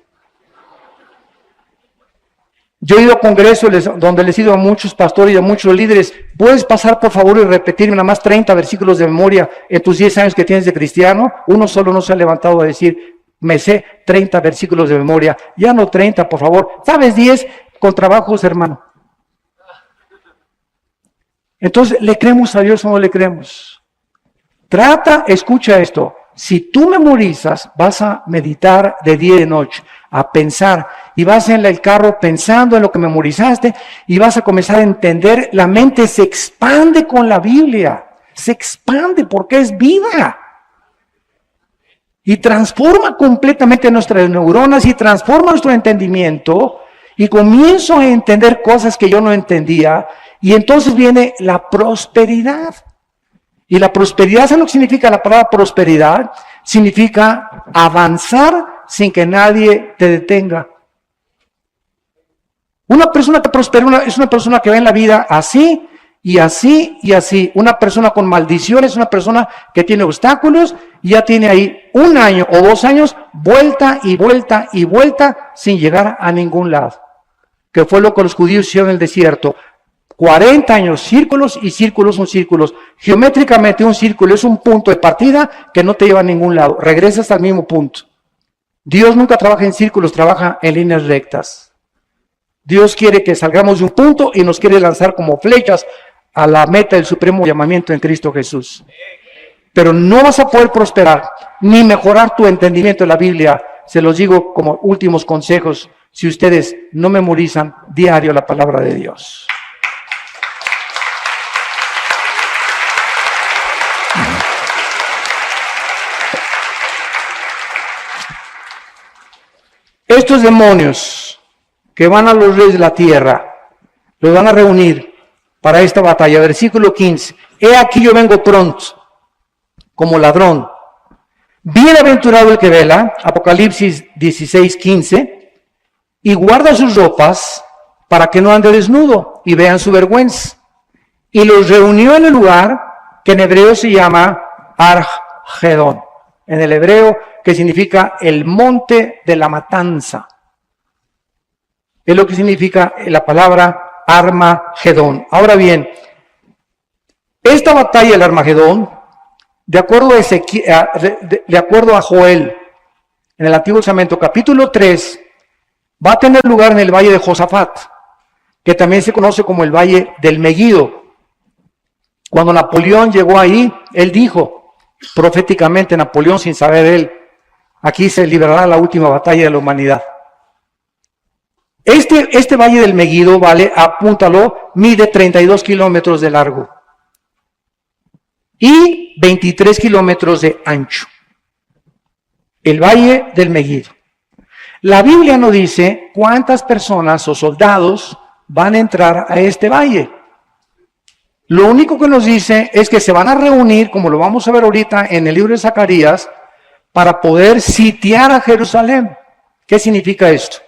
Yo he ido a congresos donde les he ido a muchos pastores y a muchos líderes. ¿Puedes pasar por favor y repetirme nada más 30 versículos de memoria en tus 10 años que tienes de cristiano? Uno solo no se ha levantado a decir, me sé 30 versículos de memoria. Ya no 30, por favor. ¿Sabes 10? Con trabajos, hermano. Entonces, ¿le creemos a Dios o no le creemos? Escucha esto. Si tú memorizas, vas a meditar de día y de noche, a pensar, y vas en el carro pensando en lo que memorizaste, y vas a comenzar a entender, la mente se expande con la Biblia, se expande porque es vida, y transforma completamente nuestras neuronas, y transforma nuestro entendimiento, y comienzo a entender cosas que yo no entendía, y entonces viene la prosperidad. Y la prosperidad, ¿sabes lo que significa la palabra prosperidad? Significa avanzar sin que nadie te detenga. Una persona que prospera es una persona que ve en la vida así y así y así. Una persona con maldiciones es una persona que tiene obstáculos y ya tiene ahí 1 año o 2 años vuelta y vuelta y vuelta sin llegar a ningún lado. Que fue lo que los judíos hicieron en el desierto. 40 años, círculos y círculos son círculos. Geométricamente un círculo es un punto de partida que no te lleva a ningún lado. Regresas al mismo punto. Dios nunca trabaja en círculos, trabaja en líneas rectas. Dios quiere que salgamos de un punto y nos quiere lanzar como flechas a la meta del supremo llamamiento en Cristo Jesús. Pero no vas a poder prosperar ni mejorar tu entendimiento de la Biblia. Se los digo como últimos consejos si ustedes no memorizan diario la palabra de Dios. Estos demonios que van a los reyes de la tierra, los van a reunir para esta batalla. Versículo 15. He aquí yo vengo pronto, como ladrón. Bienaventurado el que vela, Apocalipsis 16:15, y guarda sus ropas para que no ande desnudo y vean su vergüenza. Y los reunió en el lugar que en hebreo se llama Armagedón. En el hebreo, que significa el monte de la matanza. Es lo que significa la palabra Armagedón. Ahora bien, esta batalla del Armagedón, de acuerdo a Joel, en el Antiguo Testamento, capítulo 3, va a tener lugar en el valle de Josafat, que también se conoce como el valle del Megiddo. Cuando Napoleón llegó ahí, él dijo, proféticamente Napoleón, sin saber él, aquí se librará la última batalla de la humanidad. Este valle del Meguido, vale, apúntalo, mide 32 kilómetros de largo y 23 kilómetros de ancho. El valle del Meguido. La Biblia no dice cuántas personas o soldados van a entrar a este valle. Lo único que nos dice es que se van a reunir, como lo vamos a ver ahorita en el libro de Zacarías, para poder sitiar a Jerusalén. ¿Qué significa esto?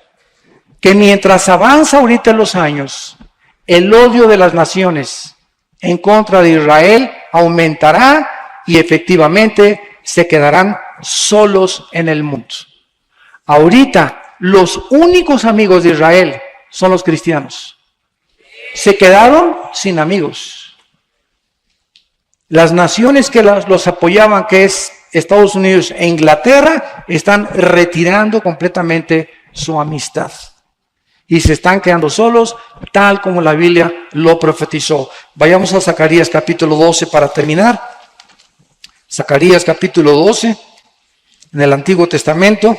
Que mientras avanza ahorita en los años, el odio de las naciones en contra de Israel aumentará y efectivamente se quedarán solos en el mundo. Ahorita los únicos amigos de Israel son los cristianos. Se quedaron sin amigos. Las naciones que los apoyaban, que es Estados Unidos e Inglaterra, están retirando completamente su amistad. Y se están quedando solos, tal como la Biblia lo profetizó. Vayamos a Zacarías capítulo 12 para terminar. Zacarías capítulo 12, en el Antiguo Testamento,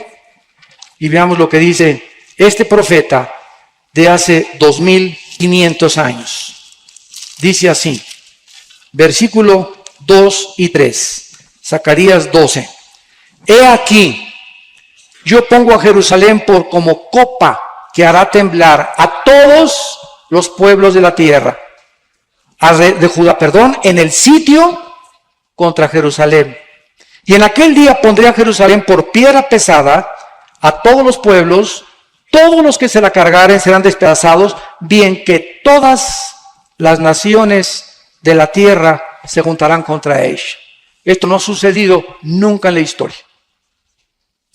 y veamos lo que dice este profeta de hace 2500 años. Dice así, versículo 2 y 3, Zacarías 12. He aquí, yo pongo a Jerusalén por como copa que hará temblar a todos los pueblos de la tierra, de Judá, en el sitio contra Jerusalén. Y en aquel día pondré a Jerusalén por piedra pesada a todos los pueblos, todos los que se la cargaren serán despedazados, bien que todas las naciones de la tierra se juntarán contra ella. Esto no ha sucedido nunca en la historia.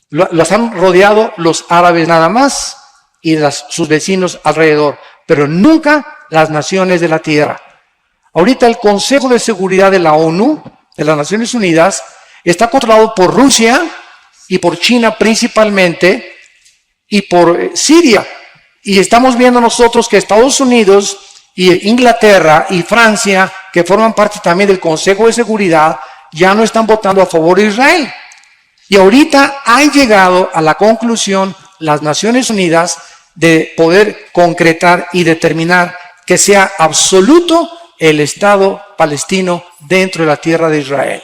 Las han rodeado los árabes nada más y sus vecinos alrededor, pero nunca las naciones de la tierra. Ahorita el Consejo de Seguridad de la ONU, de las Naciones Unidas, está controlado por Rusia y por China principalmente y por Siria. Y estamos viendo nosotros que Estados Unidos y Inglaterra y Francia, que forman parte también del Consejo de Seguridad, ya no están votando a favor de Israel. Y ahorita han llegado a la conclusión las Naciones Unidas de poder concretar y determinar que sea absoluto el Estado palestino dentro de la tierra de Israel.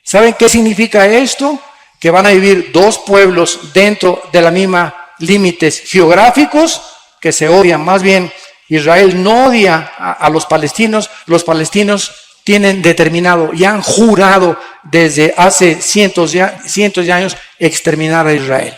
¿Saben qué significa esto? Que van a vivir dos pueblos dentro de la misma límites geográficos que se odian. Más bien, Israel no odia a los palestinos tienen determinado y han jurado desde hace cientos de años exterminar a Israel.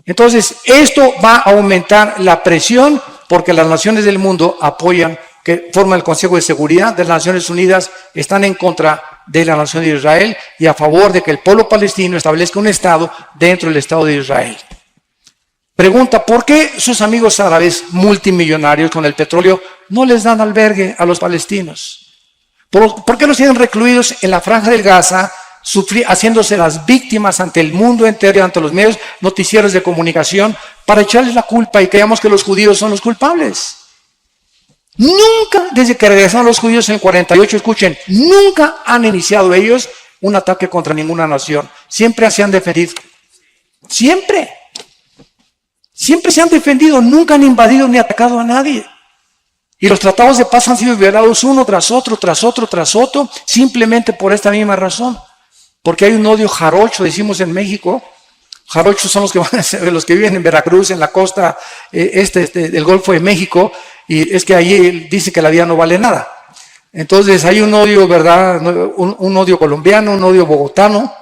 Entonces, esto va a aumentar la presión porque las naciones del mundo apoyan, que forman el Consejo de Seguridad de las Naciones Unidas, están en contra de la nación de Israel y a favor de que el pueblo palestino establezca un Estado dentro del Estado de Israel. Pregunta, ¿por qué sus amigos árabes multimillonarios con el petróleo no les dan albergue a los palestinos? ¿Por qué los tienen recluidos en la franja del Gaza, haciéndose las víctimas ante el mundo entero, ante los medios noticieros de comunicación, para echarles la culpa y creamos que los judíos son los culpables? Nunca, desde que regresaron los judíos en el 48, escuchen, nunca han iniciado ellos un ataque contra ninguna nación. Siempre se han defendido. Siempre se han defendido, nunca han invadido ni atacado a nadie. Y los tratados de paz han sido violados uno tras otro, simplemente por esta misma razón. Porque hay un odio jarocho, decimos en México. Jarochos son los que viven en Veracruz, en la costa del Golfo de México, y es que allí dice que la vida no vale nada. Entonces hay un odio, ¿verdad? Un odio colombiano, un odio bogotano,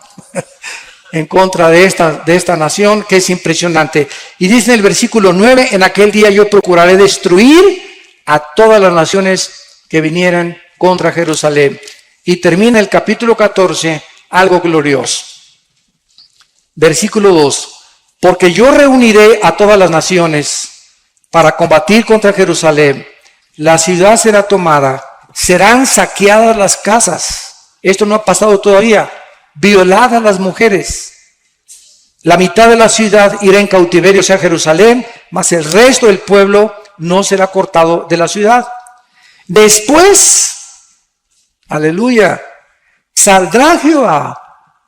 en contra de esta nación, que es impresionante. Y dice en el versículo 9, en aquel día yo procuraré destruir a todas las naciones que vinieran contra Jerusalén. Y termina el capítulo 14, algo glorioso. Versículo 2, porque yo reuniré a todas las naciones para combatir contra Jerusalén. La ciudad será tomada, serán saqueadas las casas. Esto no ha pasado todavía. Violadas las mujeres. La mitad de la ciudad irá en cautiverio hacia Jerusalén, mas el resto del pueblo no será cortado de la ciudad. Después Aleluya. Saldrá Jehová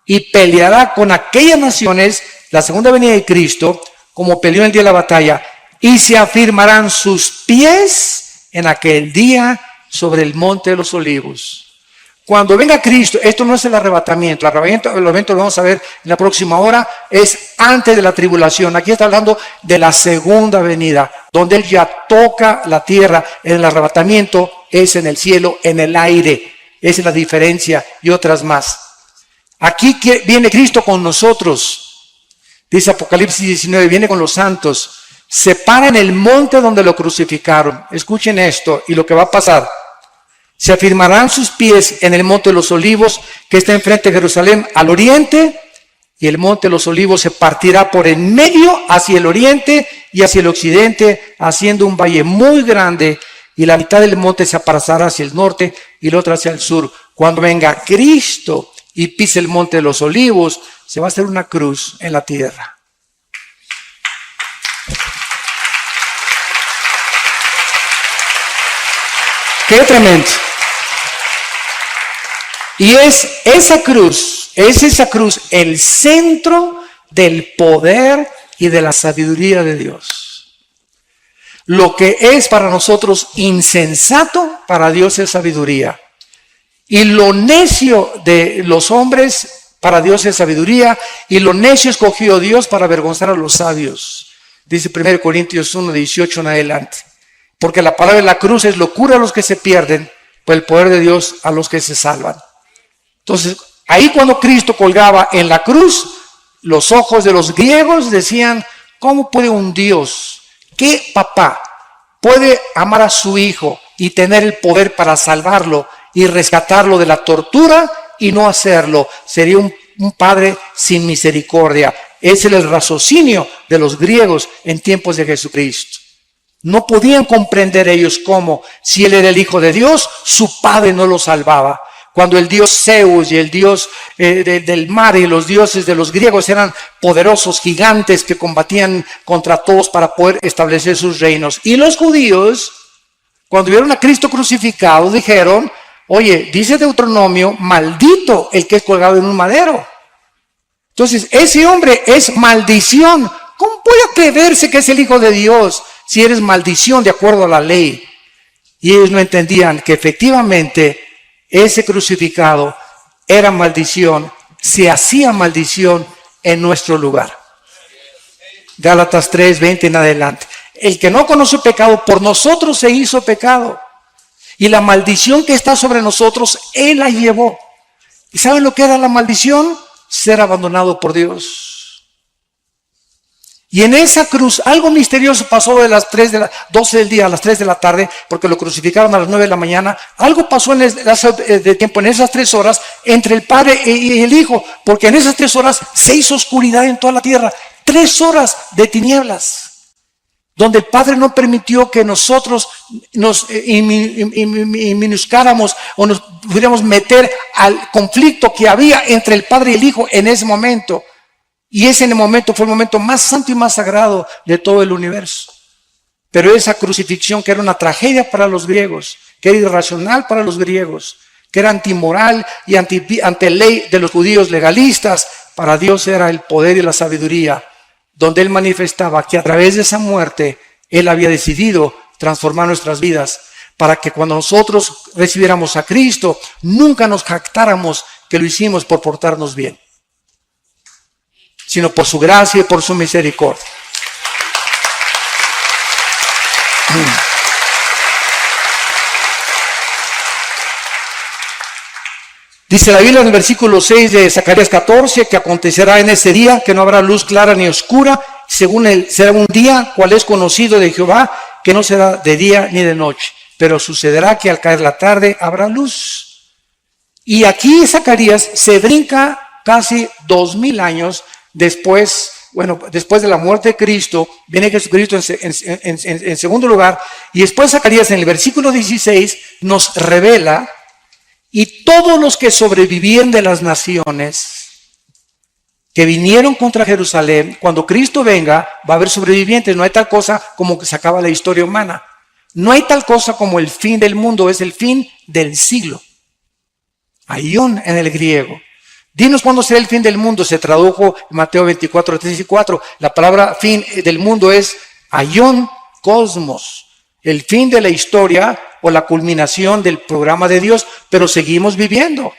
y peleará con aquellas naciones, la segunda venida de Cristo, como peleó en el día de la batalla, y se afirmarán sus pies en aquel día sobre el monte de los olivos. Cuando venga Cristo, esto no es el arrebatamiento. El evento lo vamos a ver en la próxima hora, es antes de la tribulación. Aquí está hablando de la segunda venida, donde Él ya toca la tierra. En el arrebatamiento es en el cielo, en el aire. Esa es la diferencia y otras más. Aquí viene Cristo con nosotros. Dice Apocalipsis 19, viene con los santos. Se para en el monte donde lo crucificaron. Escuchen esto y lo que va a pasar. Se afirmarán sus pies en el monte de los olivos que está enfrente de Jerusalén al oriente, y el monte de los olivos se partirá por en medio hacia el oriente y hacia el occidente, haciendo un valle muy grande, y la mitad del monte se apartará hacia el norte y la otra hacia el sur. Cuando venga Cristo y pise el monte de los olivos, se va a hacer una cruz en la tierra. ¡Qué tremendo! Y es esa cruz el centro del poder y de la sabiduría de Dios. Lo que es para nosotros insensato, para Dios es sabiduría. Y lo necio de los hombres, para Dios es sabiduría. Y lo necio escogió Dios para avergonzar a los sabios. Dice 1 Corintios 1, 18 en adelante. Porque la palabra de la cruz es locura a los que se pierden, pues el poder de Dios a los que se salvan. Entonces, ahí cuando Cristo colgaba en la cruz, los ojos de los griegos decían, ¿cómo puede un Dios, qué papá puede amar a su hijo y tener el poder para salvarlo y rescatarlo de la tortura y no hacerlo? Sería un padre sin misericordia. Ese era el raciocinio de los griegos en tiempos de Jesucristo. No podían comprender ellos cómo, si Él era el Hijo de Dios, su Padre no lo salvaba. Cuando el dios Zeus y el dios del mar y los dioses de los griegos eran poderosos gigantes que combatían contra todos para poder establecer sus reinos. Y los judíos, cuando vieron a Cristo crucificado, dijeron, oye, dice Deuteronomio, maldito el que es colgado en un madero. Entonces, ese hombre es maldición. ¿Cómo puede atreverse que es el Hijo de Dios si eres maldición de acuerdo a la ley? Y ellos no entendían que efectivamente ese crucificado era maldición, se hacía maldición en nuestro lugar. Gálatas 3, 20 en adelante. El que no conoce pecado, por nosotros se hizo pecado. Y la maldición que está sobre nosotros, Él la llevó. ¿Y saben lo que era la maldición? Ser abandonado por Dios. Y en esa cruz, algo misterioso pasó de las 12 del día a las 3 de la tarde, porque lo crucificaron a las 9 de la mañana. Algo pasó en esas 3 horas entre el Padre y el Hijo, porque en esas 3 horas se hizo oscuridad en toda la tierra. 3 horas de tinieblas, donde el Padre no permitió que nosotros nos minuscáramos o nos pudiéramos meter al conflicto que había entre el Padre y el Hijo en ese momento. Y ese momento fue el momento más santo y más sagrado de todo el universo. Pero esa crucifixión, que era una tragedia para los griegos, que era irracional para los griegos, que era antimoral y ante ley de los judíos legalistas, para Dios era el poder y la sabiduría, donde Él manifestaba que a través de esa muerte Él había decidido transformar nuestras vidas, para que cuando nosotros recibiéramos a Cristo, nunca nos jactáramos que lo hicimos por portarnos bien, sino por su gracia y por su misericordia. Dice la Biblia en el versículo 6 de Zacarías 14, que acontecerá en ese día que no habrá luz clara ni oscura, según él será un día cual es conocido de Jehová, que no será de día ni de noche, pero sucederá que al caer la tarde habrá luz. Y aquí Zacarías se brinca casi 2000 años después, después de la muerte de Cristo, viene Jesucristo en segundo lugar, y después Zacarías en el versículo 16 nos revela, y todos los que sobrevivían de las naciones que vinieron contra Jerusalén, cuando Cristo venga, va a haber sobrevivientes. No hay tal cosa como que se acaba la historia humana. No hay tal cosa como el fin del mundo, es el fin del siglo. Aión en el griego. Dinos cuándo será el fin del mundo. Se tradujo en Mateo 24, 3 y 4. La palabra fin del mundo es aión cosmos. El fin de la historia o la culminación del programa de Dios. Pero seguimos viviendo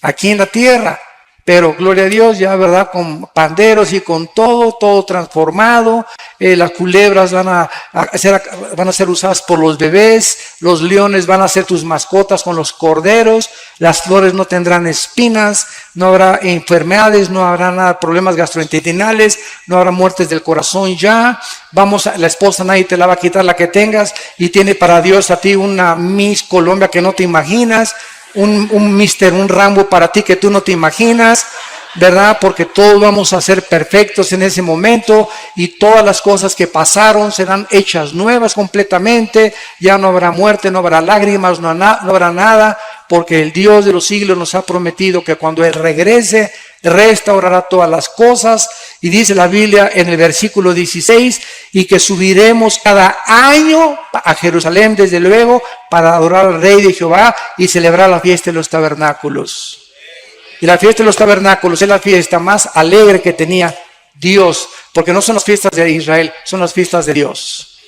aquí en la tierra. Pero gloria a Dios, ya verdad, con panderos y con todo transformado. Las culebras van a ser usadas por los bebés, los leones van a ser tus mascotas con los corderos, las flores no tendrán espinas, no habrá enfermedades, no habrá nada, problemas gastrointestinales, no habrá muertes del corazón ya. La esposa nadie te la va a quitar la que tengas y tiene para Dios a ti una Miss Colombia que no te imaginas. Un Mister, un Rambo para ti que tú no te imaginas, ¿verdad? Porque todos vamos a ser perfectos en ese momento y todas las cosas que pasaron serán hechas nuevas completamente. Ya no habrá muerte, no habrá lágrimas, no habrá nada, porque el Dios de los siglos nos ha prometido que cuando Él regrese, restaurará todas las cosas. Y dice la Biblia en el versículo 16, y que subiremos cada año a Jerusalén, desde luego, para adorar al Rey de Jehová y celebrar la fiesta de los tabernáculos. Y la fiesta de los tabernáculos es la fiesta más alegre que tenía Dios, porque no son las fiestas de Israel, son las fiestas de Dios.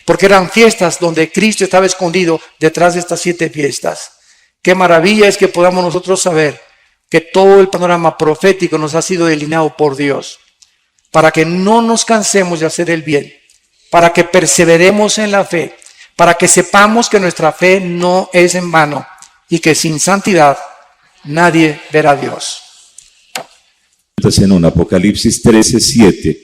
Porque eran fiestas donde Cristo estaba escondido detrás de estas 7 fiestas. Qué maravilla es que podamos nosotros saber que todo el panorama profético nos ha sido delineado por Dios, para que no nos cansemos de hacer el bien, para que perseveremos en la fe, para que sepamos que nuestra fe no es en vano y que sin santidad nadie verá a Dios. En Apocalipsis 13:7,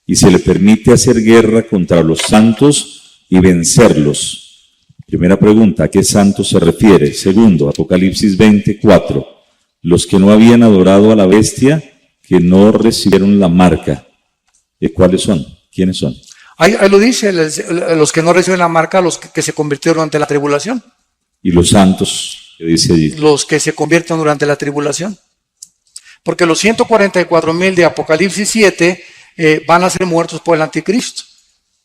y se le permite hacer guerra contra los santos y vencerlos. Primera pregunta, ¿a qué santos se refiere? Segundo, Apocalipsis 20:4, los que no habían adorado a la bestia, que no recibieron la marca. ¿Cuáles son? ¿Quiénes son? Ahí lo dice, los que no reciben la marca, los que se convirtieron ante la tribulación. ¿Y los santos? ¿Qué dice allí? Los que se convierten durante la tribulación. Porque los 144,000 de Apocalipsis 7 van a ser muertos por el anticristo.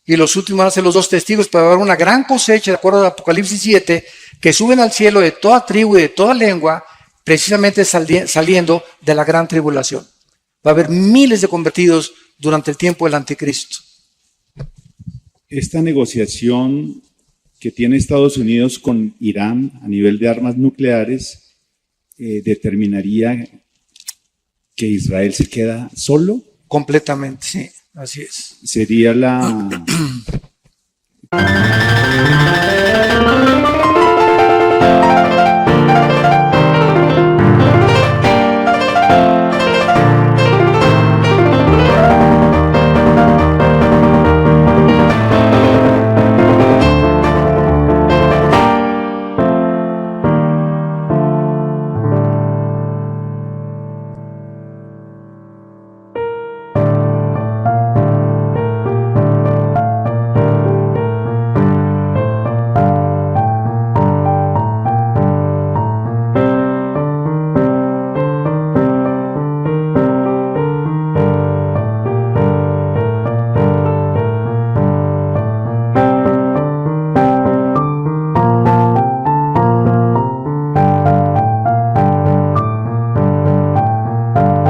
Y los últimos van a ser los 2 testigos, para haber una gran cosecha, de acuerdo a Apocalipsis 7, que suben al cielo de toda tribu y de toda lengua, precisamente saliendo de la gran tribulación. Va a haber miles de convertidos durante el tiempo del anticristo. Esta negociación que tiene Estados Unidos con Irán a nivel de armas nucleares determinaría que Israel se queda solo. Completamente, sí, así es. Sería la...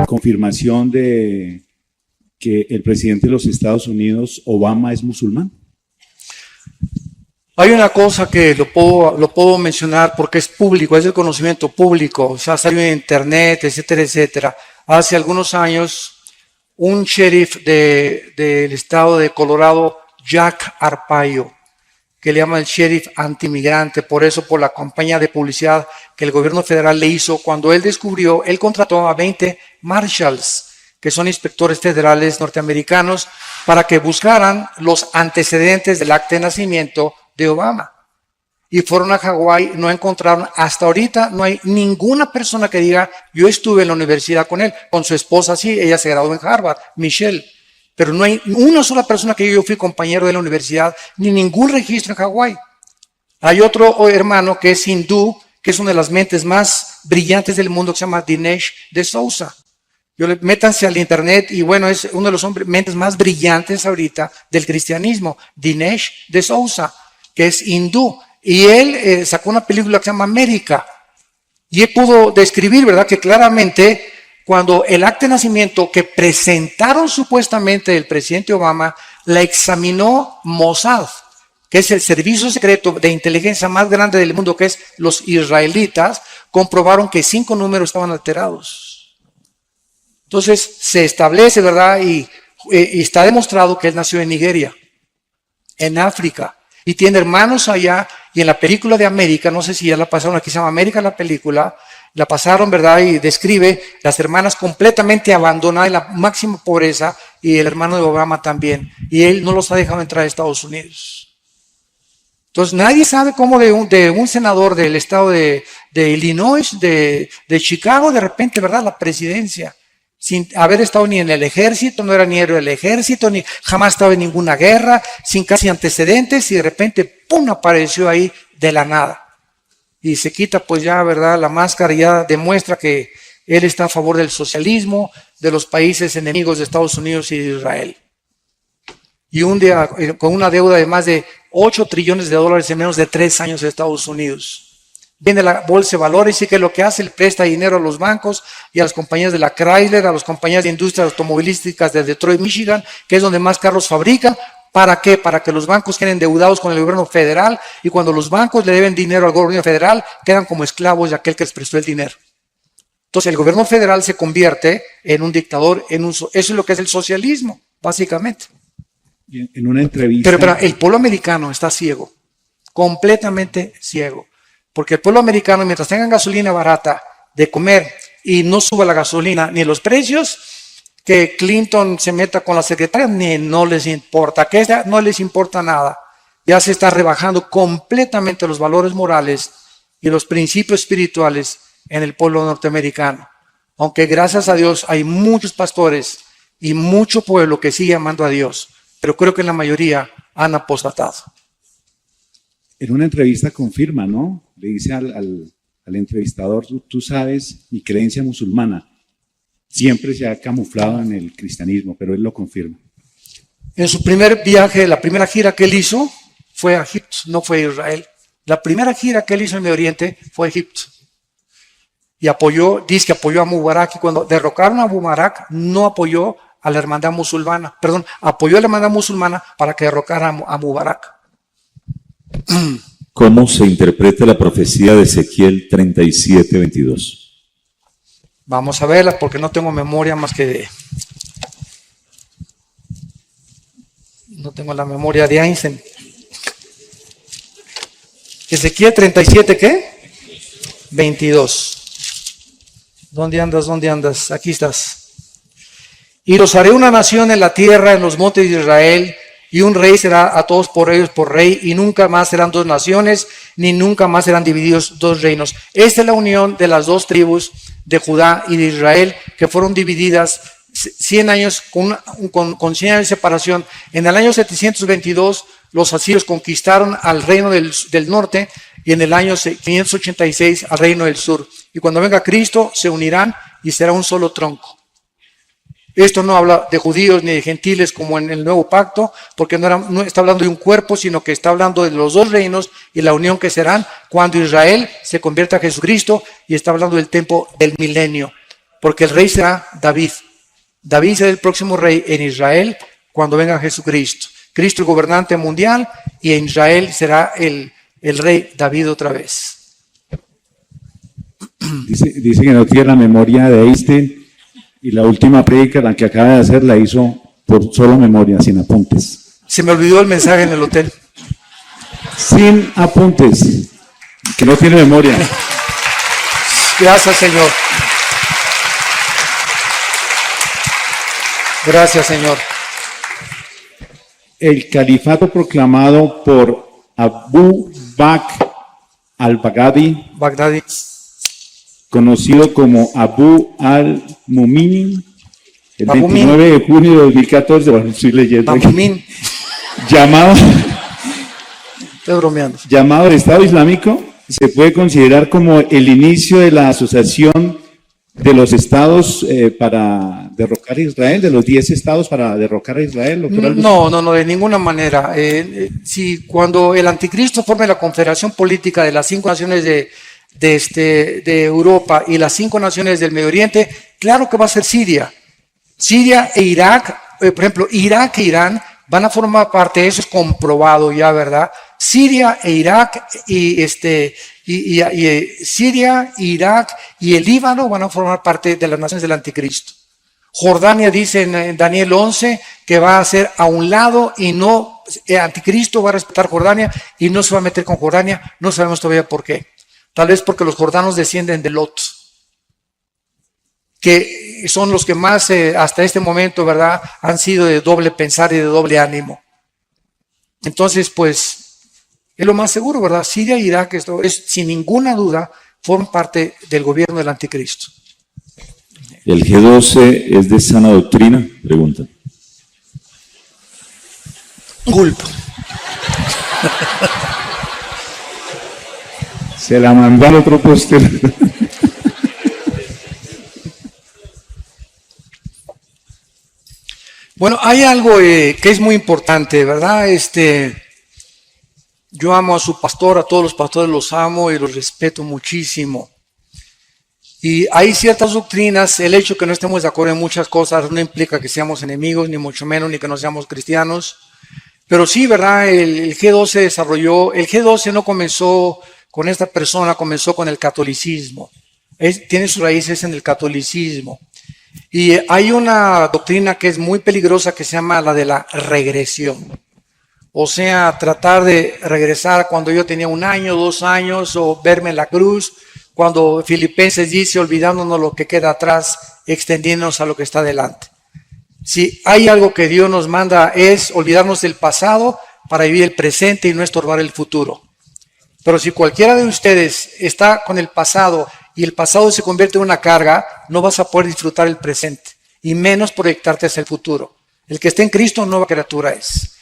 confirmación de que el presidente de los Estados Unidos, Obama, es musulmán. Hay una cosa que lo puedo mencionar porque es público, es el conocimiento público, o sea, salió en internet, etcétera, etcétera. Hace algunos años, un sheriff del estado de Colorado, Jack Arpaio, que le llaman el sheriff antimigrante, por la campaña de publicidad que el gobierno federal le hizo, cuando él contrató a 20 marshals, que son inspectores federales norteamericanos, para que buscaran los antecedentes del acta de nacimiento de Obama. Y fueron a Hawái, no encontraron, hasta ahorita no hay ninguna persona que diga, yo estuve en la universidad con él, con su esposa sí, ella se graduó en Harvard, Michelle. Pero no hay una sola persona que yo fui compañero de la universidad, ni ningún registro en Hawái. Hay otro hermano que es hindú, que es una de las mentes más brillantes del mundo, que se llama Dinesh D'Souza. Métanse al internet y bueno, es uno de los mentes más brillantes ahorita del cristianismo, Dinesh D'Souza, que es hindú. Y él sacó una película que se llama América. Y él pudo describir, ¿verdad?, que claramente cuando el acta de nacimiento que presentaron supuestamente el presidente Obama, la examinó Mossad, que es el servicio secreto de inteligencia más grande del mundo, que es los israelitas, comprobaron que 5 números estaban alterados. Entonces se establece, ¿verdad?, y está demostrado que él nació en Nigeria, en África, y tiene hermanos allá. Y en la película de América, no sé si ya la pasaron, aquí se llama América la película, la pasaron, ¿verdad?, y describe las hermanas completamente abandonadas en la máxima pobreza, y el hermano de Obama también, y él no los ha dejado entrar a Estados Unidos. Entonces nadie sabe cómo de un senador del estado de Illinois, de Chicago, de repente, ¿verdad?, la presidencia, sin haber estado ni en el ejército, no era ni héroe del ejército, ni jamás estaba en ninguna guerra, sin casi antecedentes, y de repente, ¡pum!, apareció ahí de la nada. Y se quita pues ya, ¿verdad?, la máscara, y ya demuestra que él está a favor del socialismo, de los países enemigos de Estados Unidos y de Israel. Y un día con una deuda de más de $8 trillones en menos de 3 años de Estados Unidos. Viene la bolsa de valores y que lo que hace, le presta dinero a los bancos y a las compañías de la Chrysler, a las compañías de industrias automovilísticas de Detroit, Michigan, que es donde más carros fabrican. ¿Para qué? Para que los bancos queden endeudados con el gobierno federal, y cuando los bancos le deben dinero al gobierno federal, quedan como esclavos de aquel que les prestó el dinero. Entonces el gobierno federal se convierte en un dictador, eso es lo que es el socialismo, básicamente. En una entrevista... Pero el pueblo americano está ciego, completamente ciego. Porque el pueblo americano, mientras tengan gasolina barata de comer y no suba la gasolina ni los precios, que Clinton se meta con la secretaria, no les importa, no les importa nada. Ya se está rebajando completamente los valores morales y los principios espirituales en el pueblo norteamericano. Aunque gracias a Dios hay muchos pastores y mucho pueblo que sigue amando a Dios, pero creo que la mayoría han apostatado. En una entrevista confirma, ¿no? Le dice al entrevistador, tú sabes, mi creencia musulmana siempre se ha camuflado en el cristianismo, pero él lo confirma. En su primer viaje, la primera gira que él hizo fue a Egipto, no fue a Israel. La primera gira que él hizo en Medio Oriente fue a Egipto. Y dice que apoyó a Mubarak, y cuando derrocaron a Mubarak, no apoyó a la hermandad musulmana, apoyó a la hermandad musulmana para que derrocara a Mubarak. ¿Cómo se interpreta la profecía de Ezequiel 37:22? Vamos a verla porque no tengo memoria más que no tengo la memoria de Einstein. Ezequiel 37, ¿qué? 22. ¿Dónde andas? ¿Dónde andas? Aquí estás. Y los haré una nación en la tierra, en los montes de Israel, y un rey será a todos por ellos por rey, y nunca más serán 2 naciones, ni nunca más serán divididos 2 reinos. Esta es la unión de las 2 tribus de Judá y de Israel, que fueron divididas 100 años con 100 años de separación. En el año 722 los asirios conquistaron al reino del norte, y en el año 586 al reino del sur. Y cuando venga Cristo se unirán y será un solo tronco. Esto no habla de judíos ni de gentiles como en el nuevo pacto, porque no está hablando de un cuerpo, sino que está hablando de los 2 reinos y la unión que serán cuando Israel se convierta a Jesucristo, y está hablando del tiempo del milenio, porque el rey será David. David será el próximo rey en Israel cuando venga Jesucristo. Cristo el gobernante mundial, y en Israel será el rey David otra vez. Dice que no tiene la memoria de Einstein, y la última prédica, la que acaba de hacer, la hizo por solo memoria, sin apuntes. Se me olvidó el mensaje en el hotel. Sin apuntes, que no tiene memoria. Gracias, Señor. Gracias, Señor. El califato proclamado por Abu Bakr al-Baghdadi, conocido como Abu al-Muminin, el 29 de junio de 2014, bueno, estoy leyendo aquí, llamado el Estado Islámico, se puede considerar como el inicio de la asociación de los estados para derrocar a Israel, de los 10 estados para derrocar a Israel. No, de ninguna manera. Si cuando el anticristo forme la confederación política de las 5 naciones de Europa y las 5 naciones del Medio Oriente, claro que va a ser Siria. Siria e Irak, por ejemplo, Irak e Irán van a formar parte, eso es comprobado ya, ¿verdad? Siria e Irak y Siria, Irak y el Líbano van a formar parte de las naciones del anticristo. Jordania dice en Daniel 11 que va a ser a un lado y no, el anticristo va a respetar Jordania y no se va a meter con Jordania, no sabemos todavía por qué. Tal vez porque los jordanos descienden de Lot, que son los que más hasta este momento, ¿verdad?, han sido de doble pensar y de doble ánimo. Entonces, pues, es lo más seguro, ¿verdad? Siria e Irak, esto es, sin ninguna duda, forman parte del gobierno del anticristo. ¿El G12 es de sana doctrina? Pregunta. Gulp. Se la mandó al otro póster. Bueno, hay algo que es muy importante, ¿verdad? Yo amo a su pastor, a todos los pastores los amo y los respeto muchísimo. Y hay ciertas doctrinas, el hecho que no estemos de acuerdo en muchas cosas no implica que seamos enemigos, ni mucho menos, ni que no seamos cristianos. Pero sí, ¿verdad? El G12 desarrolló, el G12 no comenzó con esta persona, comenzó con el catolicismo. Tiene sus raíces en el catolicismo. Y hay una doctrina que es muy peligrosa que se llama la de la regresión. O sea, tratar de regresar cuando yo tenía 1 año, 2 años, o verme en la cruz, cuando Filipenses dice, olvidándonos lo que queda atrás, extendiéndonos a lo que está delante. Si hay algo que Dios nos manda es olvidarnos del pasado para vivir el presente y no estorbar el futuro. Pero si cualquiera de ustedes está con el pasado y el pasado se convierte en una carga, no vas a poder disfrutar el presente y menos proyectarte hacia el futuro. El que esté en Cristo, nueva criatura es.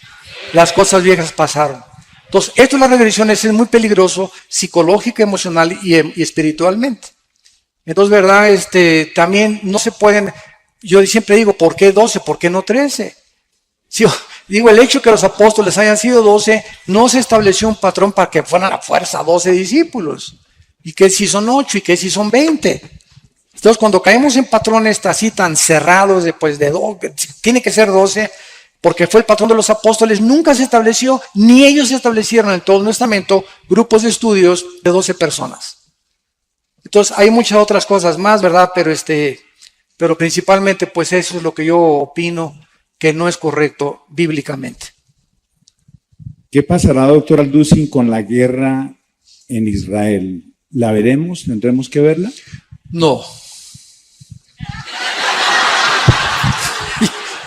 Las cosas viejas pasaron. Entonces, esto de las regresiones es muy peligroso psicológica, emocional y espiritualmente. Entonces, ¿verdad? También no se pueden, yo siempre digo, ¿por qué 12? ¿Por qué no 13? Si yo digo, el hecho que los apóstoles hayan sido 12, no se estableció un patrón para que fueran a fuerza 12 discípulos. Y que si son 8 y que si son 20. Entonces, cuando caemos en patrones así tan cerrados, tiene que ser 12, porque fue el patrón de los apóstoles, nunca se estableció, ni ellos se establecieron en todo el Testamento, grupos de estudios de 12 personas. Entonces, hay muchas otras cosas más, ¿verdad? Pero principalmente, pues eso es lo que yo opino que no es correcto bíblicamente. ¿Qué pasará, doctor Alducin, con la guerra en Israel? ¿La veremos? ¿Tendremos que verla? No.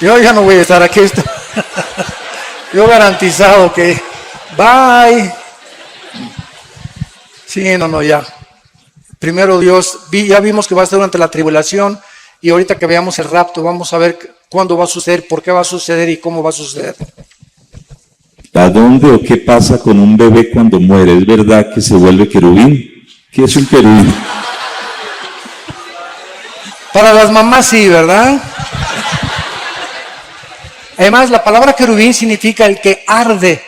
Yo ya no voy a estar aquí. Yo garantizado que bye. Sí, no, ya. Primero Dios, ya vimos que va a estar durante la tribulación y ahorita que veamos el rapto vamos a ver cuándo va a suceder, por qué va a suceder y cómo va a suceder. ¿A dónde o qué pasa con un bebé cuando muere? ¿Es verdad que se vuelve querubín? ¿Qué es un querubín? Para las mamás sí, ¿verdad? Además, la palabra querubín significa el que arde.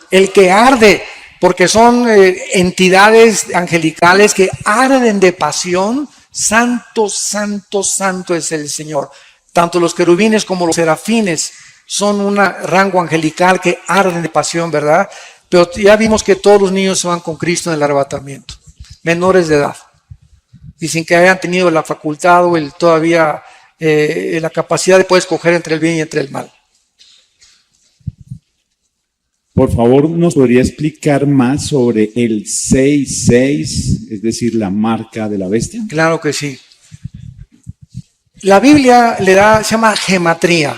El que arde, porque son entidades angelicales que arden de pasión. Santo, santo, santo es el Señor. Tanto los querubines como los serafines son un rango angelical que arden de pasión, ¿verdad? Pero ya vimos que todos los niños se van con Cristo en el arrebatamiento, menores de edad, y sin que hayan tenido la facultad o todavía la capacidad de poder escoger entre el bien y entre el mal. Por favor, ¿nos podría explicar más sobre el 666, es decir, la marca de la bestia? Claro que sí. La Biblia se llama gematría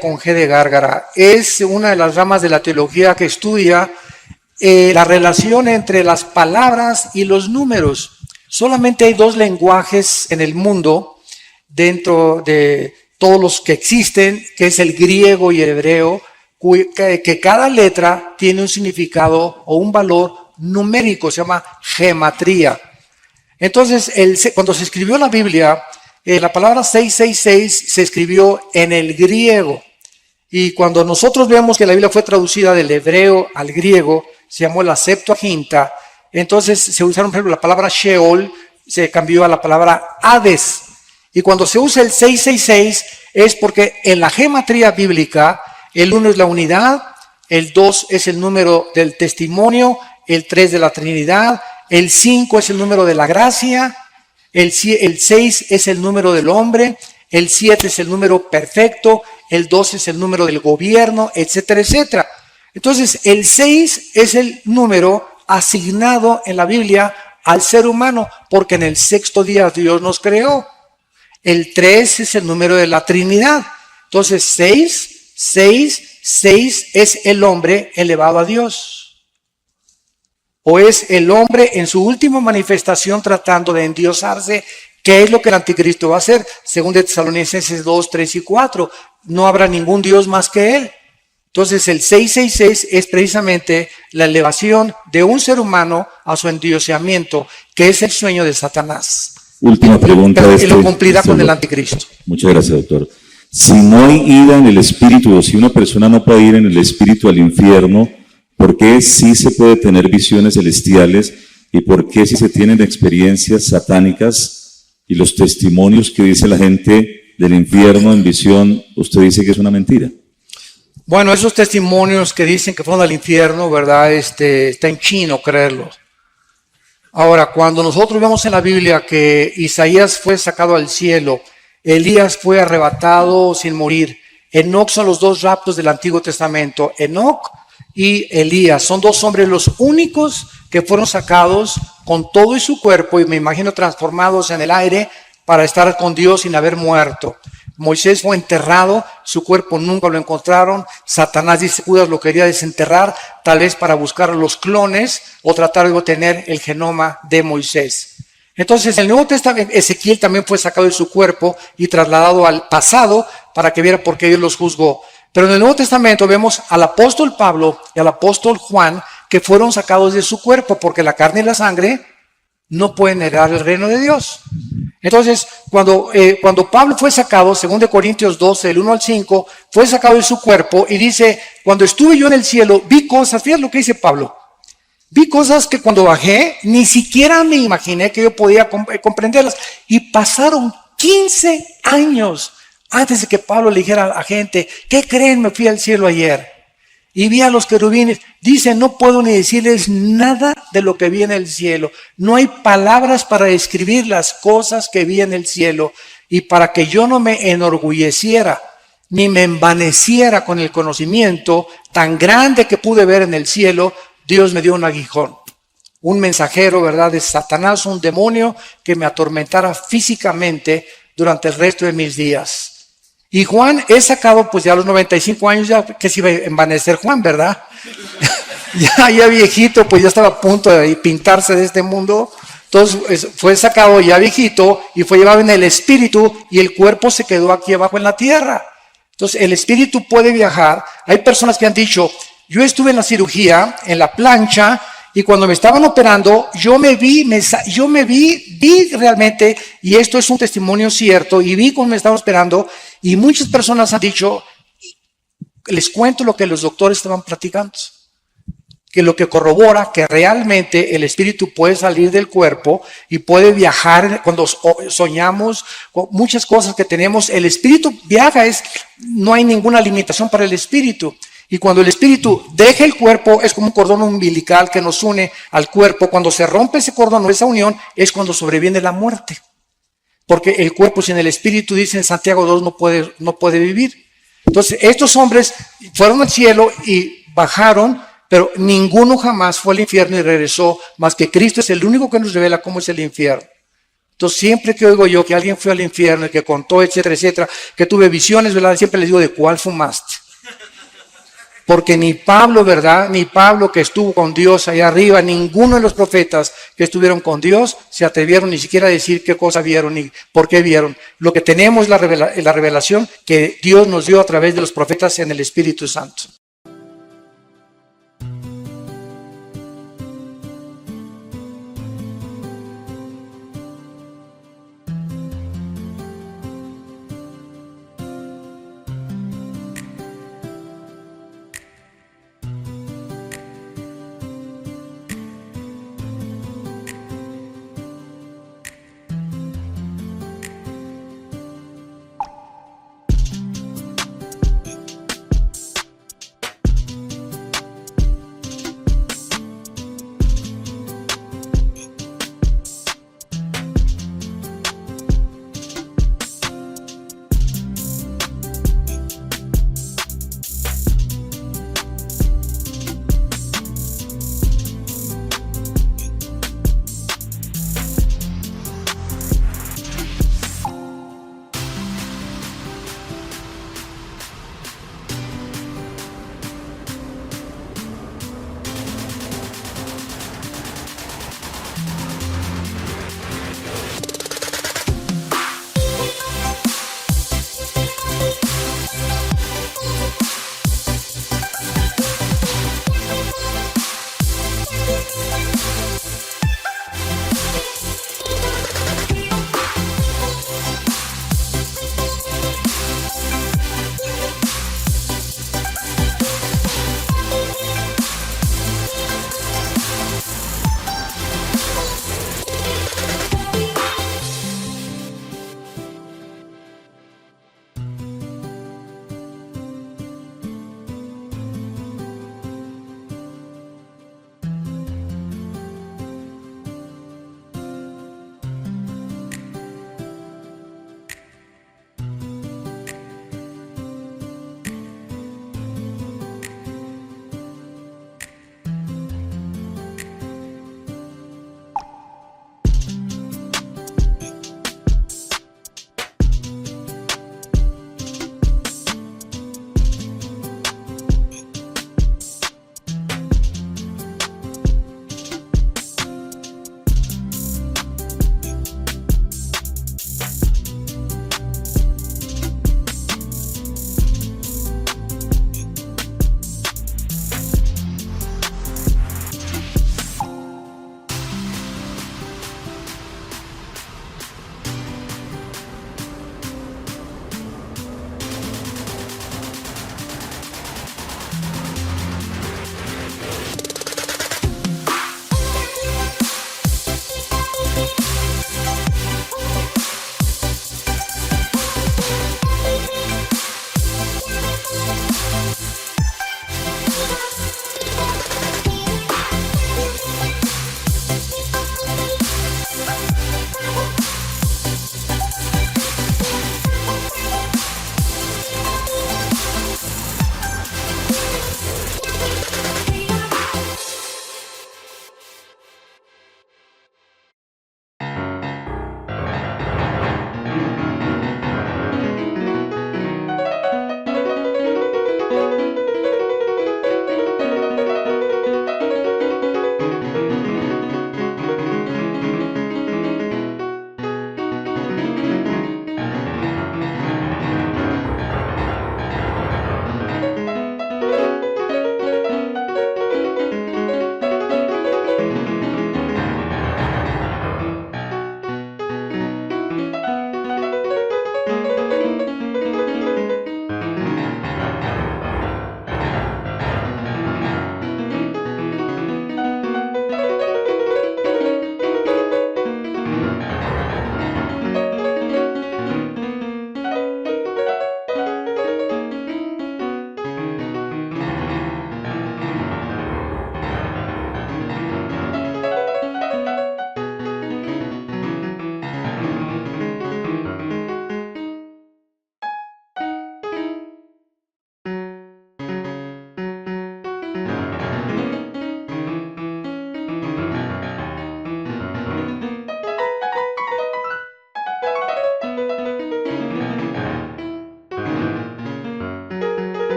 con G de gárgara. Es una de las ramas de la teología que estudia la relación entre las palabras y los números. Solamente hay 2 lenguajes en el mundo, dentro de todos los que existen, que es el griego y el hebreo, que cada letra tiene un significado o un valor numérico, se llama gematría. Entonces, cuando se escribió la Biblia, la palabra 666 se escribió en el griego. Y cuando nosotros vemos que la Biblia fue traducida del hebreo al griego, se llamó la Septuaginta. entonces se usaron, por ejemplo, la palabra Sheol, se cambió a la palabra Hades. Y cuando se usa el 666 es porque en la gematría bíblica el 1 es la unidad, el 2 es el número del testimonio, el 3 de la Trinidad, el 5 es el número de la gracia, el 6 es el número del hombre, el 7 es el número perfecto, el 2 es el número del gobierno, etcétera, etcétera. Entonces, el 6 es el número asignado en la Biblia al ser humano, porque en el sexto día Dios nos creó. El 3 es el número de la Trinidad. Entonces, 6 es el hombre elevado a Dios. O es el hombre en su última manifestación tratando de endiosarse. ¿Qué es lo que el anticristo va a hacer? Según de Tesalonicenses 2, 3 y 4. No habrá ningún Dios más que él. Entonces el 666 es precisamente la elevación de un ser humano a su endioseamiento, que es el sueño de Satanás. Última pregunta. Y lo cumplirá con el anticristo. Muchas gracias, doctor. Si no hay ida en el espíritu, o si una persona no puede ir en el espíritu al infierno, ¿por qué sí se puede tener visiones celestiales? ¿Y por qué si se tienen experiencias satánicas y los testimonios que dice la gente del infierno en visión, usted dice que es una mentira? Bueno, esos testimonios que dicen que fueron al infierno, ¿verdad? Está en chino creerlo. Ahora, cuando nosotros vemos en la Biblia que Isaías fue sacado al cielo, Elías fue arrebatado sin morir, Enoc son los dos raptos del Antiguo Testamento, Enoc y Elías, son dos hombres los únicos que fueron sacados con todo y su cuerpo, y me imagino transformados en el aire para estar con Dios sin haber muerto. Moisés fue enterrado, su cuerpo nunca lo encontraron. Satanás, dice Judas, lo quería desenterrar, tal vez para buscar los clones o tratar de obtener el genoma de Moisés. Entonces, en el Nuevo Testamento, Ezequiel también fue sacado de su cuerpo y trasladado al pasado para que viera por qué Dios los juzgó. Pero en el Nuevo Testamento vemos al apóstol Pablo y al apóstol Juan que fueron sacados de su cuerpo porque la carne y la sangre no pueden heredar el reino de Dios. Entonces, cuando Pablo fue sacado, 2 Corintios 12, del 1 al 5, fue sacado de su cuerpo y dice, cuando estuve yo en el cielo, vi cosas, fíjate lo que dice Pablo, vi cosas que cuando bajé, ni siquiera me imaginé que yo podía comprenderlas. Y pasaron 15 años antes de que Pablo le dijera a la gente, ¿qué creen? Me fui al cielo ayer y vi a los querubines. Dice, no puedo ni decirles nada de lo que vi en el cielo. No hay palabras para describir las cosas que vi en el cielo. Y para que yo no me enorgulleciera, ni me envaneciera con el conocimiento tan grande que pude ver en el cielo, Dios me dio un aguijón. Un mensajero, ¿verdad?, de Satanás, un demonio que me atormentara físicamente durante el resto de mis días. Y Juan es sacado, pues ya a los 95 años, ya que se iba a envanecer Juan, ¿verdad? ya viejito, pues ya estaba a punto de pintarse de este mundo. Entonces fue sacado ya viejito y fue llevado en el espíritu y el cuerpo se quedó aquí abajo en la tierra. Entonces el espíritu puede viajar. Hay personas que han dicho, yo estuve en la cirugía, en la plancha, y cuando me estaban operando, yo me vi realmente, y esto es un testimonio cierto, y vi cómo me estaban operando, y muchas personas han dicho, les cuento lo que los doctores estaban platicando, que lo que corrobora que realmente el espíritu puede salir del cuerpo y puede viajar cuando soñamos, muchas cosas que tenemos, el espíritu viaja, no hay ninguna limitación para el espíritu. Y cuando el espíritu deja el cuerpo, es como un cordón umbilical que nos une al cuerpo. Cuando se rompe ese cordón o esa unión, es cuando sobreviene la muerte. Porque el cuerpo sin el espíritu, dice en Santiago 2, no puede vivir. Entonces, estos hombres fueron al cielo y bajaron, pero ninguno jamás fue al infierno y regresó, más que Cristo es el único que nos revela cómo es el infierno. Entonces, siempre que oigo yo que alguien fue al infierno y que contó, etcétera, etcétera, que tuve visiones, ¿verdad?, siempre les digo, ¿de cuál fumaste? Porque ni Pablo, ¿verdad?, ni Pablo que estuvo con Dios allá arriba, ninguno de los profetas que estuvieron con Dios se atrevieron ni siquiera a decir qué cosa vieron ni por qué vieron. Lo que tenemos es la revelación que Dios nos dio a través de los profetas en el Espíritu Santo.